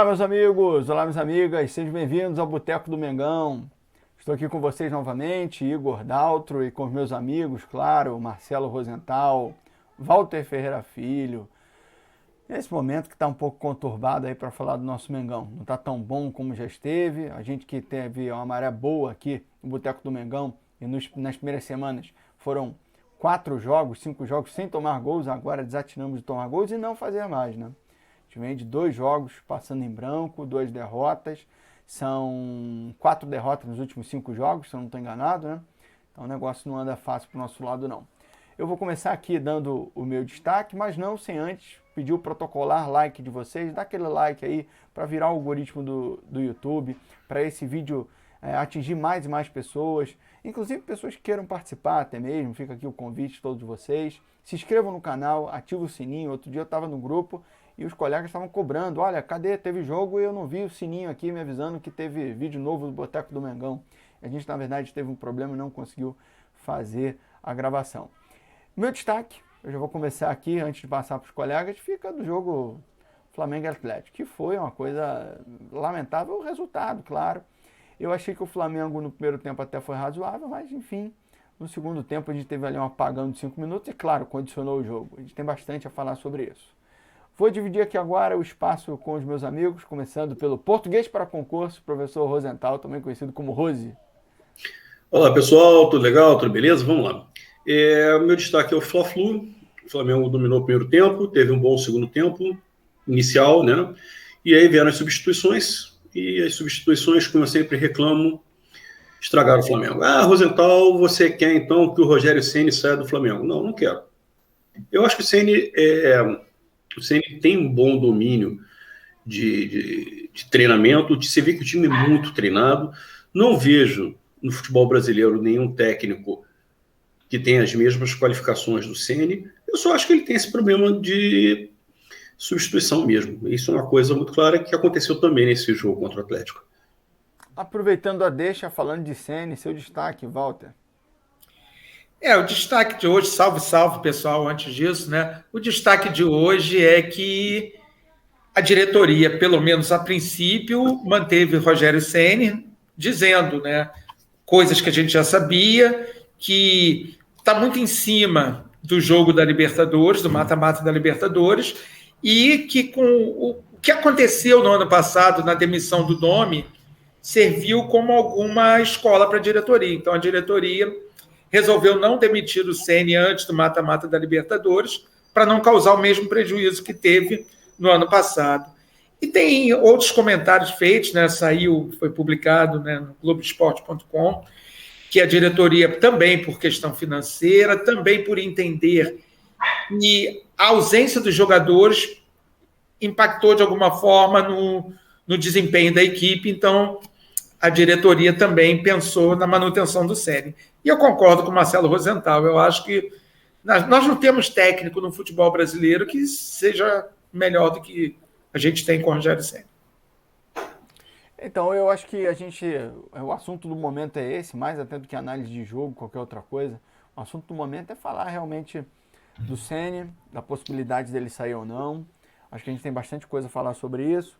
Olá, meus amigos, olá, minhas amigas, sejam bem-vindos ao Boteco do Mengão. Estou aqui com vocês novamente, Igor Daltro, e com os meus amigos, claro, Marcelo Rosenthal, Walter Ferreira Filho. Nesse momento que está um pouco conturbado aí para falar do nosso Mengão. Não está tão bom como já esteve. A gente que teve uma maré boa aqui no Boteco do Mengão e nas primeiras semanas foram 4 jogos, 5 jogos sem tomar gols. Agora desatinamos de tomar gols e não fazer mais, né? A gente vem de 2 jogos passando em branco, 2 derrotas. São 4 derrotas nos últimos 5 jogos, se eu não estou enganado, né? Então o negócio não anda fácil para o nosso lado, não. Eu vou começar aqui dando o meu destaque, mas não sem antes pedir o protocolar like de vocês. Dá aquele like aí para virar o algoritmo do YouTube, para esse vídeo atingir mais e mais pessoas, inclusive pessoas que queiram participar até mesmo. Fica aqui o convite de todos vocês. Se inscrevam no canal, ativem o sininho. Outro dia eu estava no grupo e os colegas estavam cobrando. Olha, cadê? Teve jogo e eu não vi o sininho aqui me avisando que teve vídeo novo do Boteco do Mengão. A gente, na verdade, teve um problema e não conseguiu fazer a gravação. Meu destaque, eu já vou começar aqui, antes de passar para os colegas, fica do jogo Flamengo e Atlético, que foi uma coisa lamentável, o resultado, claro. Eu achei que o Flamengo no primeiro tempo até foi razoável, mas enfim, no segundo tempo a gente teve ali um apagão de 5 minutos e, claro, condicionou o jogo. A gente tem bastante a falar sobre isso. Vou dividir aqui agora o espaço com os meus amigos, começando pelo Português para Concurso, professor Rosenthal, também conhecido como Rose. Olá, pessoal, tudo legal? Tudo beleza? Vamos lá. O meu destaque é o Fla-Flu. O Flamengo dominou o primeiro tempo, teve um bom segundo tempo inicial, né? E aí vieram as substituições, e as substituições, como eu sempre reclamo, estragaram o Flamengo. Ah, Rosenthal, você quer então que o Rogério Ceni saia do Flamengo? Não, não quero. Eu acho que o Ceni tem um bom domínio de treinamento, você vê que o time é muito treinado. Não vejo no futebol brasileiro nenhum técnico que tem as mesmas qualificações do Ceni. Eu só acho que ele tem esse problema de substituição mesmo. Isso é uma coisa muito clara que aconteceu também nesse jogo contra o Atlético. Aproveitando a deixa, falando de Ceni, seu destaque, Walter. O destaque de hoje, salve, pessoal, antes disso, né? O destaque de hoje é que a diretoria, pelo menos a princípio, manteve Rogério Ceni, dizendo, né, coisas que a gente já sabia, que está muito em cima do jogo da Libertadores, do mata-mata da Libertadores, e que com o que aconteceu no ano passado na demissão do Domi serviu como alguma escola para a diretoria. Então, a diretoria resolveu não demitir o Ceni antes do mata-mata da Libertadores para não causar o mesmo prejuízo que teve no ano passado. E tem outros comentários feitos, né? Foi publicado, né, no Globoesporte.com, que a diretoria também por questão financeira, também por entender que a ausência dos jogadores impactou de alguma forma no desempenho da equipe, então a diretoria também pensou na manutenção do Ceni. E eu concordo com o Marcelo Rosenthal, eu acho que nós não temos técnico no futebol brasileiro que seja melhor do que a gente tem com o Rogério Ceni. Então, eu acho que o assunto do momento é esse, mais até do que análise de jogo, qualquer outra coisa. O assunto do momento é falar realmente do Ceni, da possibilidade dele sair ou não. Acho que a gente tem bastante coisa a falar sobre isso.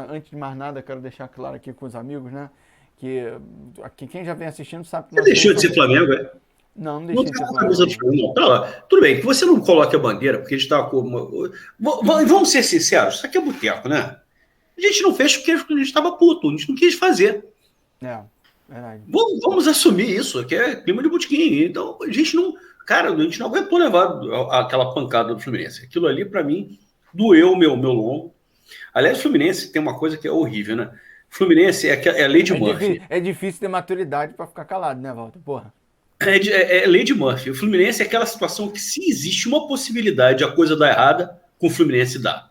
Antes de mais nada, quero deixar claro aqui com os amigos, né, que quem já vem assistindo sabe que... Você deixou de ser Flamengo, é? Não deixei de ser Flamengo. Não, tá lá. Tudo bem, que você não coloque a bandeira, porque a gente está com... Vamos ser sinceros, isso aqui é boteco, né? A gente não fez porque a gente estava puto, a gente não quis fazer. Verdade. Vamos assumir isso, que é clima de botequim. Então, a gente não... Cara, a gente não aguentou levar aquela pancada do Fluminense. Aquilo ali, para mim, doeu o meu lombo. Aliás, o Fluminense tem uma coisa que é horrível, né? Fluminense é a lei de Murphy. É difícil ter maturidade para ficar calado, né, Walter? Porra. É lei de Murphy. O Fluminense é aquela situação que, se existe uma possibilidade de a coisa dar errada, com o Fluminense dá.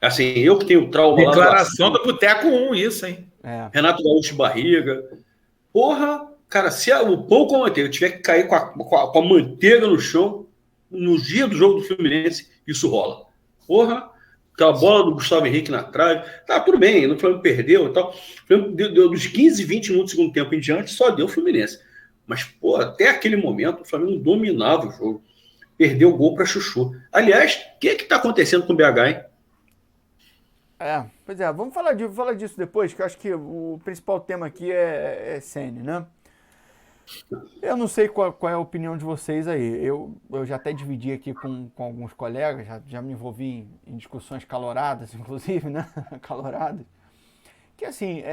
Assim, eu que tenho trauma lá. Declaração do Boteco 1, isso, hein? Renato Gaúcho barriga. Porra, cara, se o pão com a manteiga tiver que cair com a manteiga no chão, no dia do jogo do Fluminense, isso rola. Porra, aquela bola do Gustavo Henrique na trave. Tá, tudo bem, o Flamengo perdeu e tal. O Flamengo deu dos 15, 20 minutos do segundo tempo em diante, só deu o Fluminense. Mas, pô, até aquele momento, o Flamengo dominava o jogo. Perdeu o gol para Chuchu. Aliás, o que está acontecendo com o BH, hein? Pois é, vamos falar disso depois, que eu acho que o principal tema aqui é Ceni, né? Eu não sei qual é a opinião de vocês aí. Eu já até dividi aqui com alguns colegas, já me envolvi em discussões caloradas, inclusive, né? Caloradas. Que assim,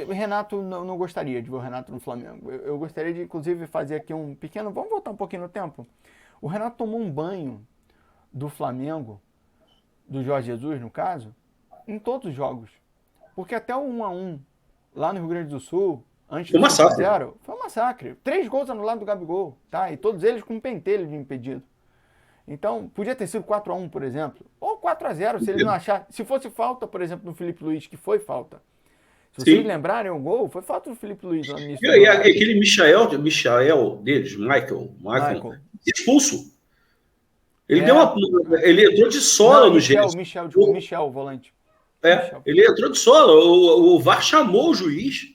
o Renato não gostaria de ver o Renato no Flamengo. Eu gostaria de, inclusive, fazer aqui um pequeno. Vamos voltar um pouquinho no tempo. O Renato tomou um banho do Flamengo, do Jorge Jesus, no caso, em todos os jogos. Porque até o 1-1 lá no Rio Grande do Sul, antes Foi do um massacre. 5-0, foi um massacre. 3 gols anulados do Gabigol, tá? E todos eles com um pentelho de impedido. Então, podia ter sido 4-1, por exemplo. Ou 4-0, se ele não achar. Se fosse falta, por exemplo, no Felipe Luiz, que foi falta. Se vocês Sim. lembrarem, o gol foi falta do Felipe Luiz lá no início E do jogo. aquele Michael deles, Michael, expulso. Ele ele entrou de sola não, no gesto. Michel, o volante. Michel. Ele entrou de sola. O VAR chamou o juiz.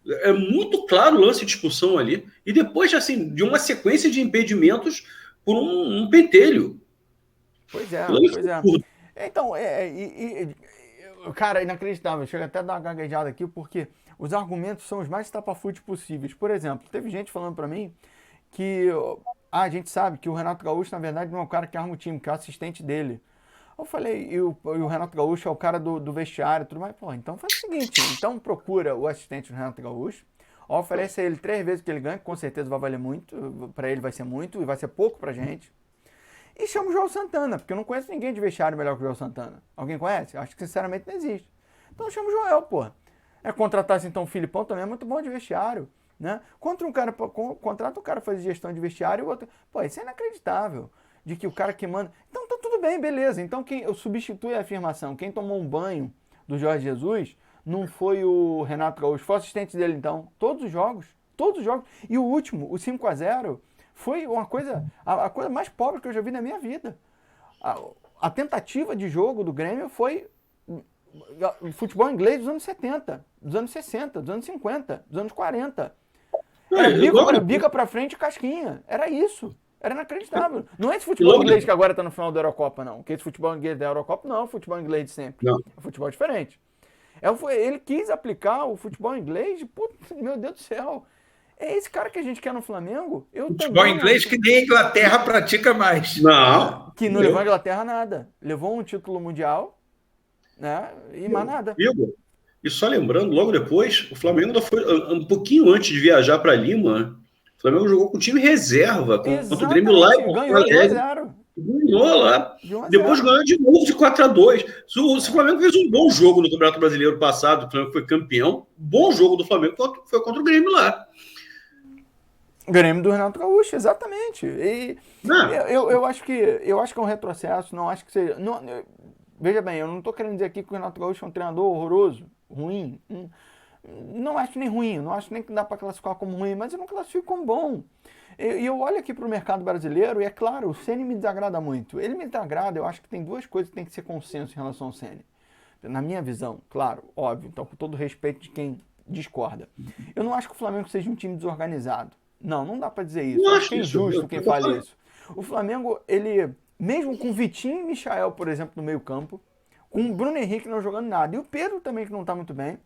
É muito claro o lance de expulsão ali. E depois, assim, de uma sequência de impedimentos por um pentelho. Pois é. Então, cara, inacreditável. Chega até a dar uma gaguejada aqui, porque os argumentos são os mais estapafúrdios possíveis. Por exemplo, teve gente falando pra mim que a gente sabe que o Renato Gaúcho, na verdade, não é o cara que arma o time, que é o assistente dele. Eu falei, e o Renato Gaúcho é o cara do vestiário e tudo mais. Pô, então faz o seguinte, então procura o assistente do Renato Gaúcho, oferece a ele 3 vezes o que ele ganha, que com certeza vai valer muito, pra ele vai ser muito e vai ser pouco pra gente. E chama o João Santana, porque eu não conheço ninguém de vestiário melhor que o João Santana. Alguém conhece? Acho que sinceramente não existe. Então chama o Joel, pô. Contratar-se então o Filipão também é muito bom de vestiário, né? Contrata um cara pra fazer gestão de vestiário e o outro... Pô, isso é inacreditável. De que o cara que manda... Então tá tudo bem, beleza. Então eu substitui a afirmação. Quem tomou um banho do Jorge Jesus não foi o Renato Gaúcho, foi o assistente dele então. Todos os jogos. E o último, o 5-0, foi uma coisa, a coisa mais pobre que eu já vi na minha vida. A tentativa de jogo do Grêmio foi o futebol inglês dos anos 70, dos anos 60, dos anos 50, dos anos 40. Era bica pra frente e casquinha. Era isso. Era inacreditável. Não é esse futebol inglês que agora tá no final da Eurocopa, não. Porque esse futebol inglês da Eurocopa não é o futebol inglês de sempre. Não. É um futebol diferente. Ele quis aplicar o futebol inglês de, putz, meu Deus do céu. É esse cara que a gente quer no Flamengo? Futebol inglês que nem a Inglaterra pratica mais. Não. Que não levou a Inglaterra nada. Levou um título mundial, né? E mais nada. E só lembrando, logo depois, o Flamengo ainda foi um pouquinho antes de viajar para Lima. O Flamengo jogou com o time reserva contra o Grêmio lá. Ganhou 1-0. Ganhou lá. Depois ganhou de novo de 4-2. Se o Flamengo fez um bom jogo no Campeonato Brasileiro passado, o Flamengo foi campeão. Bom jogo do Flamengo foi contra o Grêmio lá. Grêmio do Renato Gaúcho, exatamente. E eu acho que é um retrocesso, não acho que seja. Não, veja bem, eu não estou querendo dizer aqui que o Renato Gaúcho é um treinador horroroso, ruim. Não acho nem ruim, não acho nem que dá para classificar como ruim, mas eu não classifico como bom. E eu olho aqui para o mercado brasileiro e é claro, o Ceni me desagrada muito. Ele me desagrada, eu acho que tem 2 coisas que tem que ser consenso em relação ao Ceni. Na minha visão, claro, óbvio, então com todo respeito de quem discorda. Eu não acho que o Flamengo seja um time desorganizado. Não dá para dizer isso. Eu acho que é injusto quem fale isso. O Flamengo, ele, mesmo com Vitinho e Michael, por exemplo, no meio campo, com o Bruno Henrique não jogando nada, e o Pedro também que não está muito bem,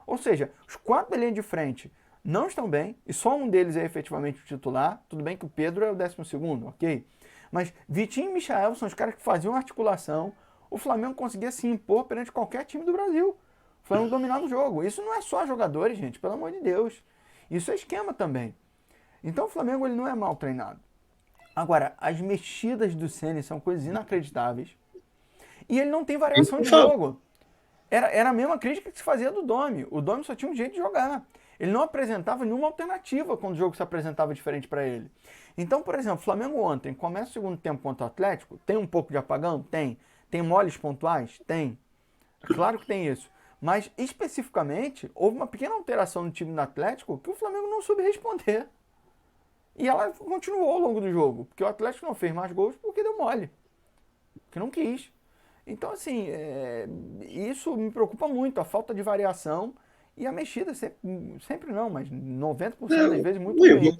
ou seja, os 4 da linha de frente não estão bem, e só um deles é efetivamente o titular, tudo bem que o Pedro é o 12º, ok? Mas Vitinho e Michael são os caras que faziam articulação, o Flamengo conseguia se impor perante qualquer time do Brasil. O Flamengo dominava o jogo. Isso não é só jogadores, gente, pelo amor de Deus. Isso é esquema também. Então o Flamengo ele não é mal treinado. Agora, as mexidas do Ceni são coisas inacreditáveis. E ele não tem variação de jogo. Era a mesma crítica que se fazia do Domi. O Domi só tinha um jeito de jogar. Ele não apresentava nenhuma alternativa quando o jogo se apresentava diferente para ele. Então, por exemplo, o Flamengo ontem começa o segundo tempo contra o Atlético, tem um pouco de apagão? Tem. Tem moles pontuais? Tem. É claro que tem isso. Mas, especificamente, houve uma pequena alteração no time do Atlético que o Flamengo não soube responder. E ela continuou ao longo do jogo, porque o Atlético não fez mais gols porque deu mole, porque não quis. Então, assim, isso me preocupa muito, a falta de variação e a mexida, sempre não, mas 90% das vezes muito ruim.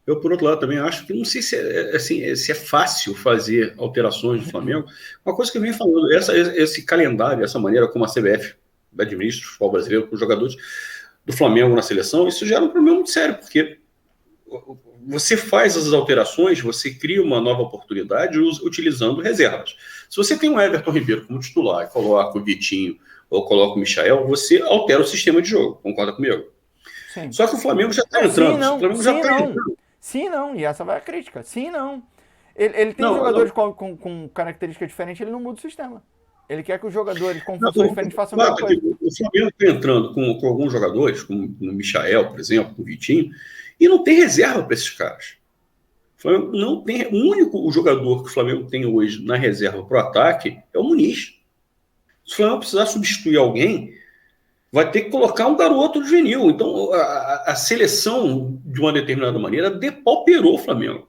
Eu, por outro lado, também acho que não sei se assim, se é fácil fazer alterações do Flamengo. Uma coisa que eu venho falando, esse calendário, essa maneira como a CBF administra o futebol brasileiro com os jogadores do Flamengo na seleção, isso gera um problema muito sério, porque você faz as alterações, você cria uma nova oportunidade utilizando reservas. Se você tem um Everton Ribeiro como titular e coloca o Vitinho ou coloca o Michael, você altera o sistema de jogo, concorda comigo? Sim. Só que o Flamengo já está Não, sim, entrando. O não. Flamengo já Sim, está não. entrando. Sim, não. E essa vai a crítica. Sim, não. Ele tem Não, jogadores não. com características diferentes, ele não muda o sistema. Ele quer que os jogadores com Não, funções diferentes façam a mesma fato é que coisa. o Flamengo está entrando com alguns jogadores, como o Michael, por exemplo, com o Vitinho, e não tem reserva para esses caras. O Flamengo não tem. O jogador que o Flamengo tem hoje na reserva para o ataque é o Muniz. Se o Flamengo precisar substituir alguém, vai ter que colocar um garoto juvenil. Então, a seleção, de uma determinada maneira, depauperou o Flamengo.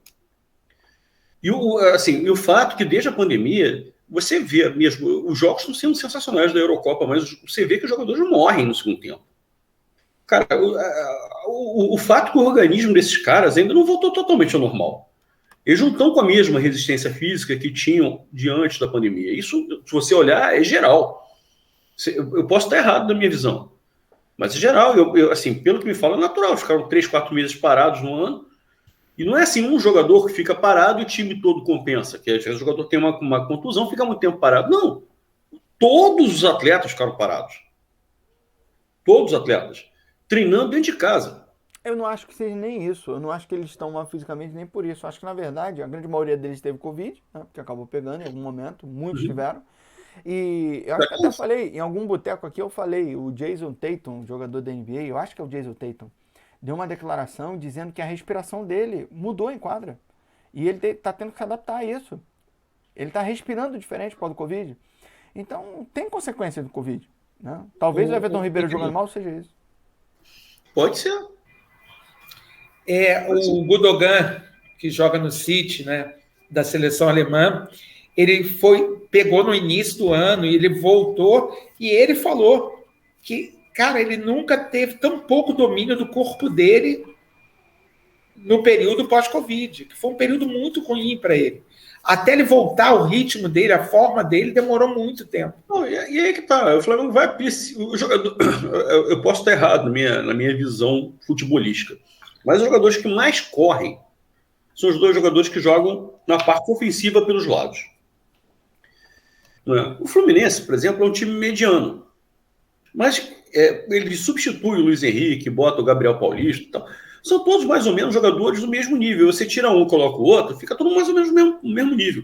E o fato que, desde a pandemia, você vê mesmo, os jogos estão sendo sensacionais da Eurocopa, mas você vê que os jogadores morrem no segundo tempo. Cara, o fato que o organismo desses caras ainda não voltou totalmente ao normal. Eles não estão com a mesma resistência física que tinham diante da pandemia. Isso, se você olhar, é geral. Eu posso estar errado na minha visão, mas é geral. Assim, pelo que me fala, é natural. Ficaram 3, 4 meses parados no ano. E não é assim um jogador que fica parado e o time todo compensa. Que às vezes o jogador tem uma contusão, fica muito tempo parado. Não. Todos os atletas ficaram parados. Todos os atletas. Treinando dentro de casa. Eu não acho que seja nem isso. Eu não acho que eles estão mal fisicamente nem por isso. Eu acho que, na verdade, a grande maioria deles teve Covid, né, porque acabou pegando em algum momento. Muitos tiveram. E eu acho que até falei, em algum boteco aqui eu falei, o Jason Tatum, jogador da NBA, eu acho que é o Jason Tatum, deu uma declaração dizendo que a respiração dele mudou em quadra. E ele está tendo que se adaptar a isso. Ele está respirando diferente por causa do Covid. Então, tem consequência do Covid. Né? Talvez o Everton Ribeiro jogando mal seja isso. Pode ser. O Gundogan, que joga no City, né, da seleção alemã, ele pegou no início do ano e ele voltou e ele falou que, cara, ele nunca teve tão pouco domínio do corpo dele no período pós-Covid, que foi um período muito ruim para ele. Até ele voltar ao ritmo dele, a forma dele, demorou muito tempo. Não, e aí que tá, o Flamengo vai. O jogador, eu posso estar errado na minha visão futebolística, mas os jogadores que mais correm são os dois jogadores que jogam na parte ofensiva pelos lados. Não é? O Fluminense, por exemplo, é um time mediano. Mas ele substitui o Luiz Henrique, bota o Gabriel Paulista e tal. São todos mais ou menos jogadores do mesmo nível. Você tira um, coloca o outro, fica todo mais ou menos no mesmo nível.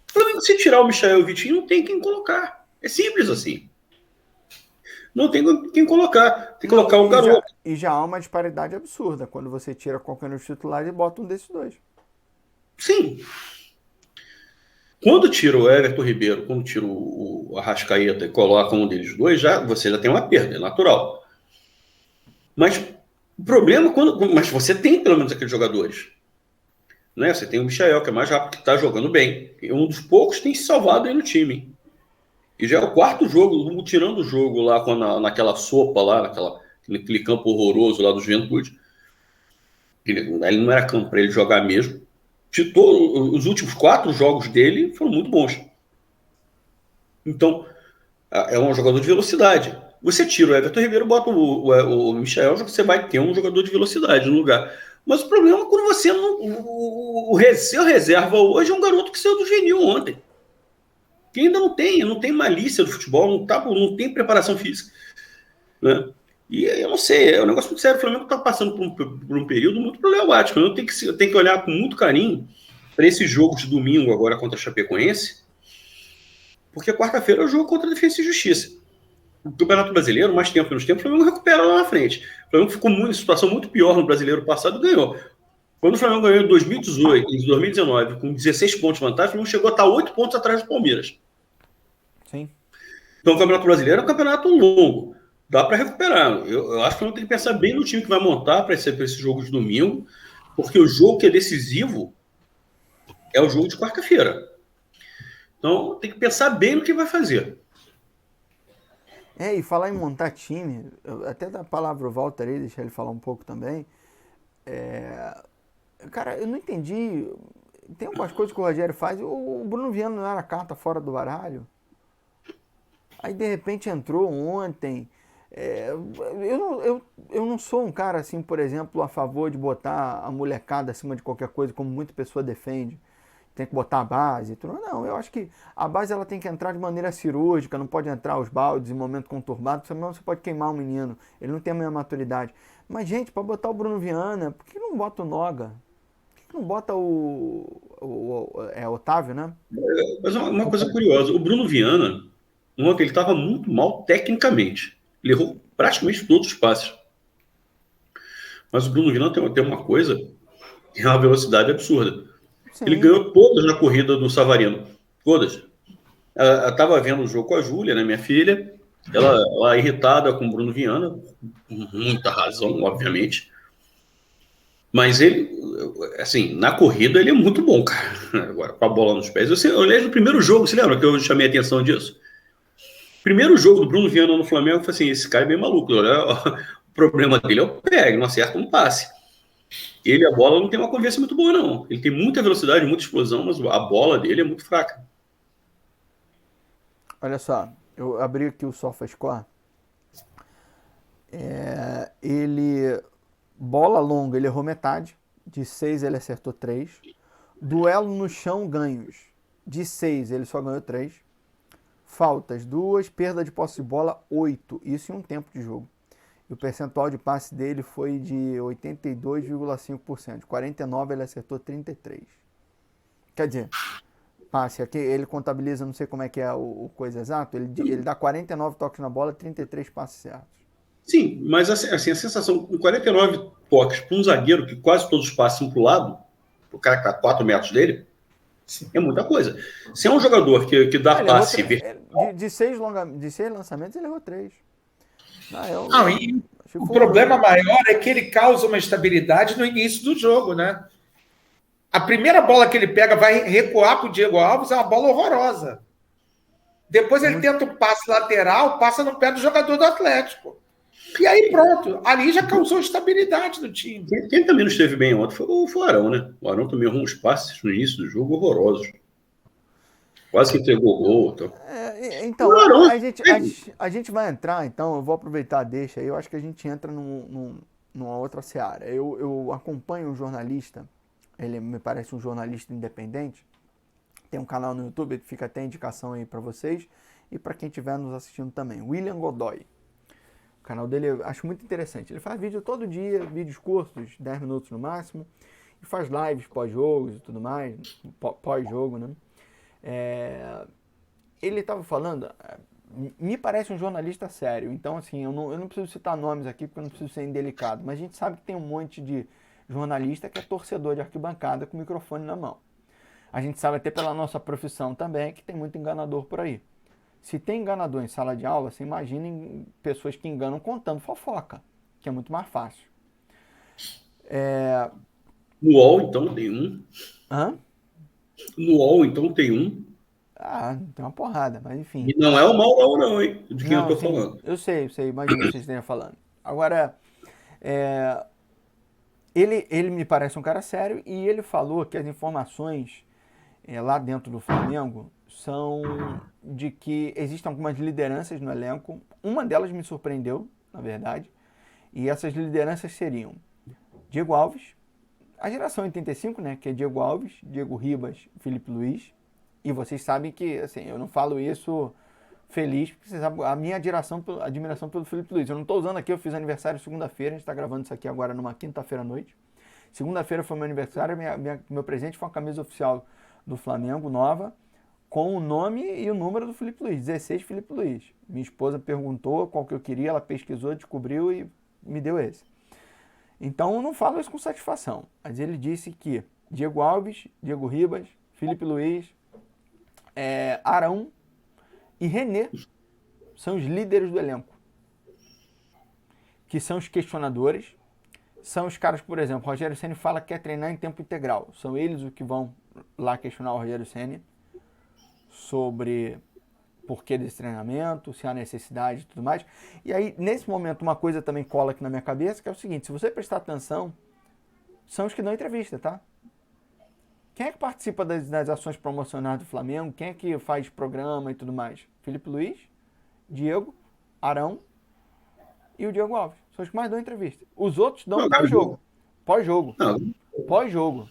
O Flamengo, se tirar o Michael e o Vitinho, não tem quem colocar. É simples assim. Não tem quem colocar. Tem que colocar um garoto. E já há uma disparidade absurda quando você tira qualquer um dos titulares e bota um desses dois. Sim. Quando tira o Everton Ribeiro, quando tira o Arrascaeta e coloca um deles dois, você já tem uma perda, é natural. Mas o problema mas você tem pelo menos aqueles jogadores. Né? Você tem o Michael, que é mais rápido, que está jogando bem. E um dos poucos que tem se salvado aí no time. E já é o quarto jogo, tirando o jogo lá naquela sopa lá, naquele campo horroroso lá do Juventude. Ele não era campo para ele jogar mesmo. Os últimos 4 jogos dele foram muito bons. Então, é um jogador de velocidade. Você tira o Everton Ribeiro, bota o Michael, você vai ter um jogador de velocidade no lugar. Mas o problema é quando você não. O seu reserva hoje é um garoto que saiu do juvenil ontem. Que ainda não tem malícia do futebol, não tem preparação física. Né? E eu não sei, é um negócio muito sério. O Flamengo está passando por um período muito problemático. Eu tenho que olhar com muito carinho para esse jogo de domingo agora contra a Chapecoense, porque quarta-feira é o jogo contra a Defesa e Justiça. O Campeonato Brasileiro, mais tempo menos tempo, o Flamengo recupera lá na frente. O Flamengo ficou em situação muito pior no Brasileiro passado e ganhou. Quando o Flamengo ganhou em 2018 e 2019, com 16 pontos de vantagem, o Flamengo chegou a estar 8 pontos atrás do Palmeiras. Sim. Então o Campeonato Brasileiro é um campeonato longo. Dá para recuperar. Eu acho que o Flamengo tem que pensar bem no time que vai montar para esse jogo de domingo, porque o jogo que é decisivo é o jogo de quarta-feira. Então tem que pensar bem no que vai fazer. E falar em montar time, até da palavra o Walter aí, deixar ele falar um pouco também. Cara, eu não entendi. Tem algumas coisas que o Rogério faz. O Bruno Viana não era carta fora do baralho. Aí de repente entrou ontem. Eu não sou um cara assim, por exemplo, a favor de botar a molecada acima de qualquer coisa, como muita pessoa defende. Tem que botar a base. Não, eu acho que a base ela tem que entrar de maneira cirúrgica, não pode entrar aos baldes em momento conturbado, senão você pode queimar o menino. Ele não tem a mesma maturidade. Mas, gente, para botar o Bruno Viana, por que não bota o Noga? Por que não bota o Otávio, né? Mas uma coisa curiosa, o Bruno Viana, ontem ele estava muito mal tecnicamente. Ele errou praticamente todos os passes. Mas o Bruno Viana tem uma coisa, tem uma velocidade absurda. Ele Sim. ganhou todas na corrida do Savarino. Todas. Eu estava vendo o jogo com a Júlia, né, minha filha. Ela irritada com o Bruno Viana, com muita razão, obviamente. Mas ele, assim, na corrida ele é muito bom, cara. Agora, com a bola nos pés. Eu olhei no primeiro jogo, você lembra que eu chamei a atenção disso? Primeiro jogo do Bruno Viana no Flamengo, eu falei assim, esse cara é meio maluco. Olha, o problema dele é o pé, ele não acerta um passe. Ele, a bola, não tem uma conversa muito boa, não. Ele tem muita velocidade, muita explosão, mas a bola dele é muito fraca. Olha só, eu abri aqui o SofaScore. Ele, bola longa, ele errou metade. De 6 ele acertou 3. Duelo no chão, ganhos. De 6 ele só ganhou 3. Faltas, 2. Perda de posse de bola, 8. Isso em um tempo de jogo. E o percentual de passe dele foi de 82,5%. De 49 ele acertou 33. Quer dizer, passe aqui, ele contabiliza, não sei como é que é o coisa exato, ele dá 49 toques na bola, 33 passes certos. Sim, mas assim, a sensação, com 49 toques para um zagueiro que quase todos passam para o lado, o cara que está a 4 metros dele, é muita coisa. Se é um jogador que dá passe... De 6 lançamentos, ele errou 3. O problema maior é que ele causa uma estabilidade no início do jogo, né? A primeira bola que ele pega vai recuar para o Diego Alves, é uma bola horrorosa. Depois ele tenta um passe lateral, passa no pé do jogador do Atlético. E aí pronto, ali já causou estabilidade no time. Quem também não esteve bem ontem foi o Arão, né? O Arão também errou uns passes no início do jogo horrorosos. Quase que entregou o gol. Então, a gente vai entrar, então, eu vou aproveitar, deixa aí, eu acho que a gente entra numa outra seara. Eu acompanho um jornalista, ele me parece um jornalista independente, tem um canal no YouTube, fica até indicação aí para vocês e para quem estiver nos assistindo também, William Godoy. O canal dele eu acho muito interessante. Ele faz vídeo todo dia, vídeos curtos, 10 minutos no máximo, e faz lives pós-jogos e tudo mais, pós-jogo, né? Ele estava falando, me parece um jornalista sério, então assim, eu não preciso citar nomes aqui porque eu não preciso ser indelicado, mas a gente sabe que tem um monte de jornalista que é torcedor de arquibancada com o microfone na mão. A gente sabe até pela nossa profissão também que tem muito enganador por aí. Se tem enganador em sala de aula, você imagina pessoas que enganam contando fofoca, que é muito mais fácil. No UOL, então, tem um. Hã? No UOL, então, tem um. Tem uma porrada, mas enfim. E não é o Maurão, não, hein? De quem eu tô falando. Eu sei, imagino que vocês estejam falando. Agora, ele me parece um cara sério e ele falou que as informações lá dentro do Flamengo são de que existem algumas lideranças no elenco. Uma delas me surpreendeu, na verdade, e essas lideranças seriam Diego Alves, a geração 85, né, que é Diego Alves, Diego Ribas, Felipe Luiz, e vocês sabem que, assim, eu não falo isso feliz, porque vocês sabem a minha admiração pelo Felipe Luiz. Eu não estou usando aqui, eu fiz aniversário segunda-feira, a gente está gravando isso aqui agora numa quinta-feira à noite. Segunda-feira foi meu aniversário, meu presente foi uma camisa oficial do Flamengo, nova, com o nome e o número do Felipe Luiz, 16 Felipe Luiz. Minha esposa perguntou qual que eu queria, ela pesquisou, descobriu e me deu esse. Então eu não falo isso com satisfação, mas ele disse que Diego Alves, Diego Ribas, Felipe Luiz, Arão e René são os líderes do elenco, que são os questionadores, são os caras que, por exemplo, o Rogério Ceni fala que quer treinar em tempo integral, são eles os que vão lá questionar o Rogério Ceni sobre porquê desse treinamento, se há necessidade e tudo mais. E aí, nesse momento, uma coisa também cola aqui na minha cabeça, que é o seguinte, se você prestar atenção, são os que dão entrevista, tá? Quem é que participa das ações promocionais do Flamengo? Quem é que faz programa e tudo mais? Felipe Luiz, Diego, Arão e o Diego Alves. São os que mais dão entrevista. Os outros dão pós-jogo. Pós-jogo. Pós-jogo.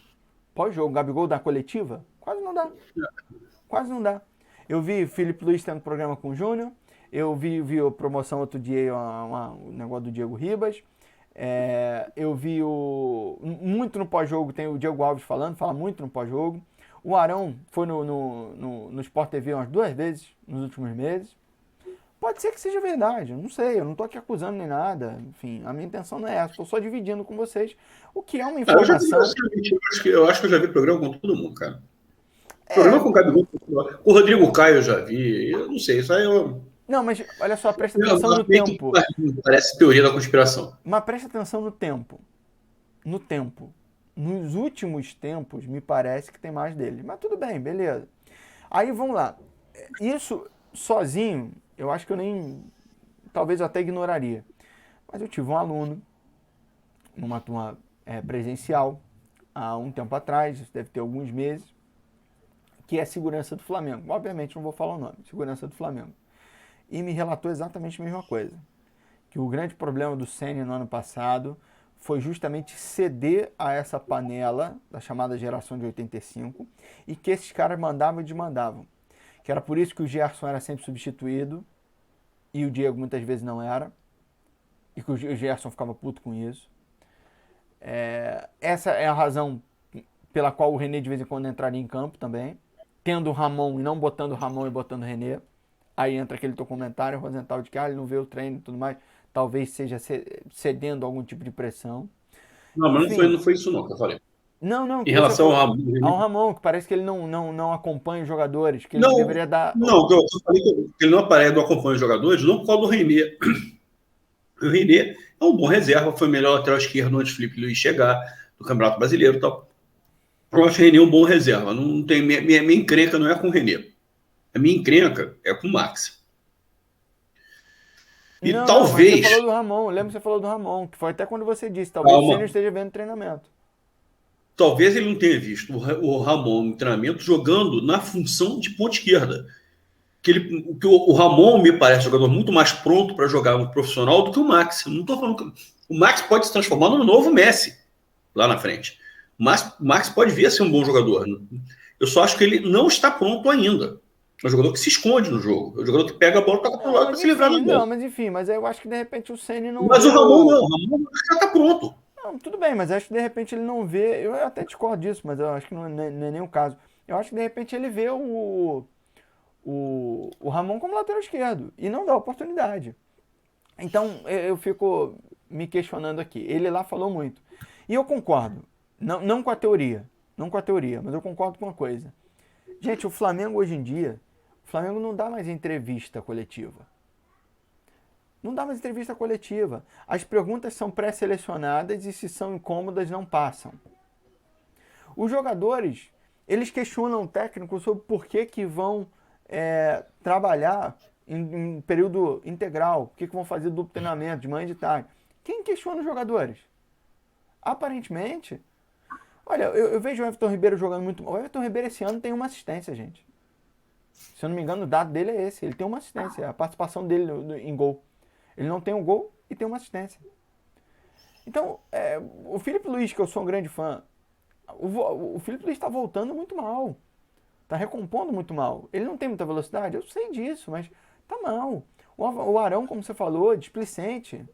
Pós-jogo. Gabigol dá coletiva? Quase não dá. Quase não dá. Eu vi Felipe Luiz tendo programa com o Júnior. Eu vi a promoção outro dia, o negócio do Diego Ribas. Eu vi muito no pós-jogo, tem o Diego Alves fala muito no pós-jogo. O Arão foi no Sport TV umas 2 vezes nos últimos meses. Pode ser que seja verdade, eu não sei, eu não tô aqui acusando nem nada. Enfim, a minha intenção não é essa, estou só dividindo com vocês o que é uma informação. Eu acho que eu já vi programa com todo mundo, cara. Programa com o Gabigol, com o Rodrigo Caio eu já vi, eu não sei, isso aí eu... Não, mas olha só, presta atenção no tempo. Parece teoria da conspiração. Mas presta atenção no tempo. No tempo. Nos últimos tempos, me parece que tem mais dele. Mas tudo bem, beleza. Aí, vamos lá. Isso, sozinho, eu acho que eu nem... Talvez eu até ignoraria. Mas eu tive um aluno, numa turma presencial, há um tempo atrás, isso deve ter alguns meses, que é segurança do Flamengo. Obviamente, não vou falar o nome. Segurança do Flamengo. E me relatou exatamente a mesma coisa. Que o grande problema do Ceni no ano passado foi justamente ceder a essa panela da chamada geração de 85 e que esses caras mandavam e desmandavam. Que era por isso que o Gerson era sempre substituído e o Diego muitas vezes não era. E que o Gerson ficava puto com isso. Essa é a razão pela qual o René de vez em quando entraria em campo também. Tendo o Ramon e não botando o Ramon e botando o René. Aí entra aquele teu comentário, Rosenthal, de que ele não vê o treino e tudo mais. Talvez seja cedendo algum tipo de pressão. Não, mas não foi isso não que eu falei. Não. Em relação ao Ramon, que parece que ele não acompanha os jogadores, que ele deveria dar... Não, eu falei que ele não aparece, não acompanha os jogadores, não por causa do René. O René é um bom reserva, foi o melhor lateral esquerdo antes do Felipe Luiz chegar do Campeonato Brasileiro e tal. Eu acho que o René é um bom reserva. Não tem, minha encrenca não é com o René. A minha encrenca é com o Max. E talvez... Você falou do Ramon, lembra que você falou do Ramon, que foi até quando você disse, talvez o Ceni esteja vendo treinamento. Talvez ele não tenha visto o Ramon no treinamento jogando na função de ponta esquerda. O Ramon me parece um jogador muito mais pronto para jogar no profissional do que o Max. Eu não estou falando que o Max pode se transformar no novo Messi lá na frente. Mas o Max pode vir a ser um bom jogador. Eu só acho que ele não está pronto ainda. É um jogador que se esconde no jogo. É um jogador que pega a bola e toca pro lado para se livrar da bola. Mas eu acho que de repente o Ceni não... Mas o Ramon não. O Ramon já está pronto. Não, tudo bem, mas acho que de repente ele não vê... Eu até discordo disso, mas eu acho que não é nem o caso. Eu acho que de repente ele vê o Ramon como lateral esquerdo e não dá oportunidade. Então eu fico me questionando aqui. Ele lá falou muito. E eu concordo. Não com a teoria, mas eu concordo com uma coisa. Gente, o Flamengo hoje em dia... O Flamengo não dá mais entrevista coletiva. Não dá mais entrevista coletiva. As perguntas são pré-selecionadas e se são incômodas não passam. Os jogadores, eles questionam o técnico sobre por que vão trabalhar em período integral, por que vão fazer duplo treinamento de manhã e de tarde. Quem questiona os jogadores? Aparentemente, olha, eu vejo o Everton Ribeiro jogando muito mal. O Everton Ribeiro esse ano tem uma assistência, gente. Se eu não me engano, o dado dele é esse. Ele tem uma assistência. A participação dele em gol. Ele não tem um gol e tem uma assistência. Então, o Felipe Luiz, que eu sou um grande fã, o Felipe Luiz está voltando muito mal. Está recompondo muito mal. Ele não tem muita velocidade, eu sei disso, mas tá mal. O Arão, como você falou, displicente.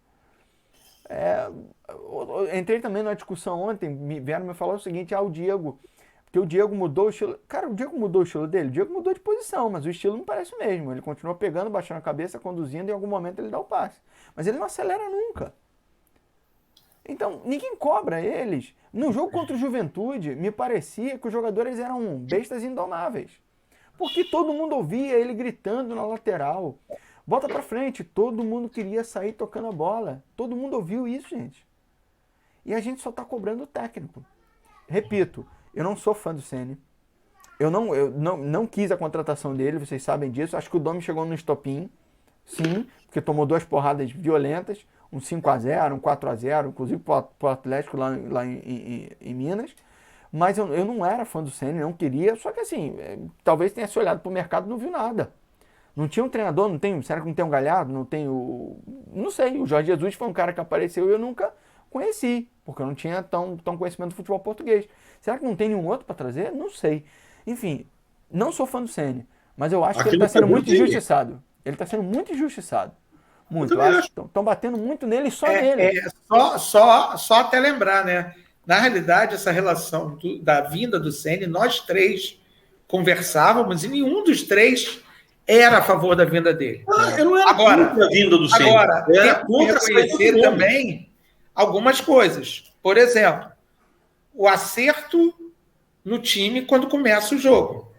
Entrei também numa discussão ontem, vieram me falar o seguinte, o Diego... Porque o Diego mudou o estilo... Cara, o Diego mudou o estilo dele? O Diego mudou de posição, mas o estilo não parece o mesmo. Ele continua pegando, baixando a cabeça, conduzindo, e em algum momento ele dá o passe. Mas ele não acelera nunca. Então, ninguém cobra eles. No jogo contra o Juventude, me parecia que os jogadores eram bestas indomáveis. Porque todo mundo ouvia ele gritando na lateral. Bota pra frente, todo mundo queria sair tocando a bola. Todo mundo ouviu isso, gente. E a gente só tá cobrando o técnico. Repito, eu não sou fã do Ceni. Eu não quis a contratação dele, vocês sabem disso. Acho que o Domi chegou no estopim, sim, porque tomou 2 porradas violentas. um 5-0, um 4-0, inclusive para o Atlético lá em Minas. Mas eu não era fã do Ceni, não queria. Só que assim, talvez tenha se olhado para o mercado e não viu nada. Não tinha um treinador, não tem, será que não tem um Galhardo? Não tem o... Não sei, o Jorge Jesus foi um cara que apareceu e eu nunca conheci, porque eu não tinha tão conhecimento do futebol português. Será que não tem nenhum outro para trazer? Não sei. Enfim, não sou fã do Ceni, mas eu acho que ele está sendo muito injustiçado. Ele está sendo muito injustiçado. Muito. Eu acho que estão batendo muito nele e só nele. Só até lembrar, né? Na realidade, essa relação da vinda do Ceni, nós três conversávamos e nenhum dos três era a favor da vinda dele. Eu não era contra a vinda do Ceni. Agora, era contra reconhecer também algumas coisas. Por exemplo, o acerto no time quando começa o jogo.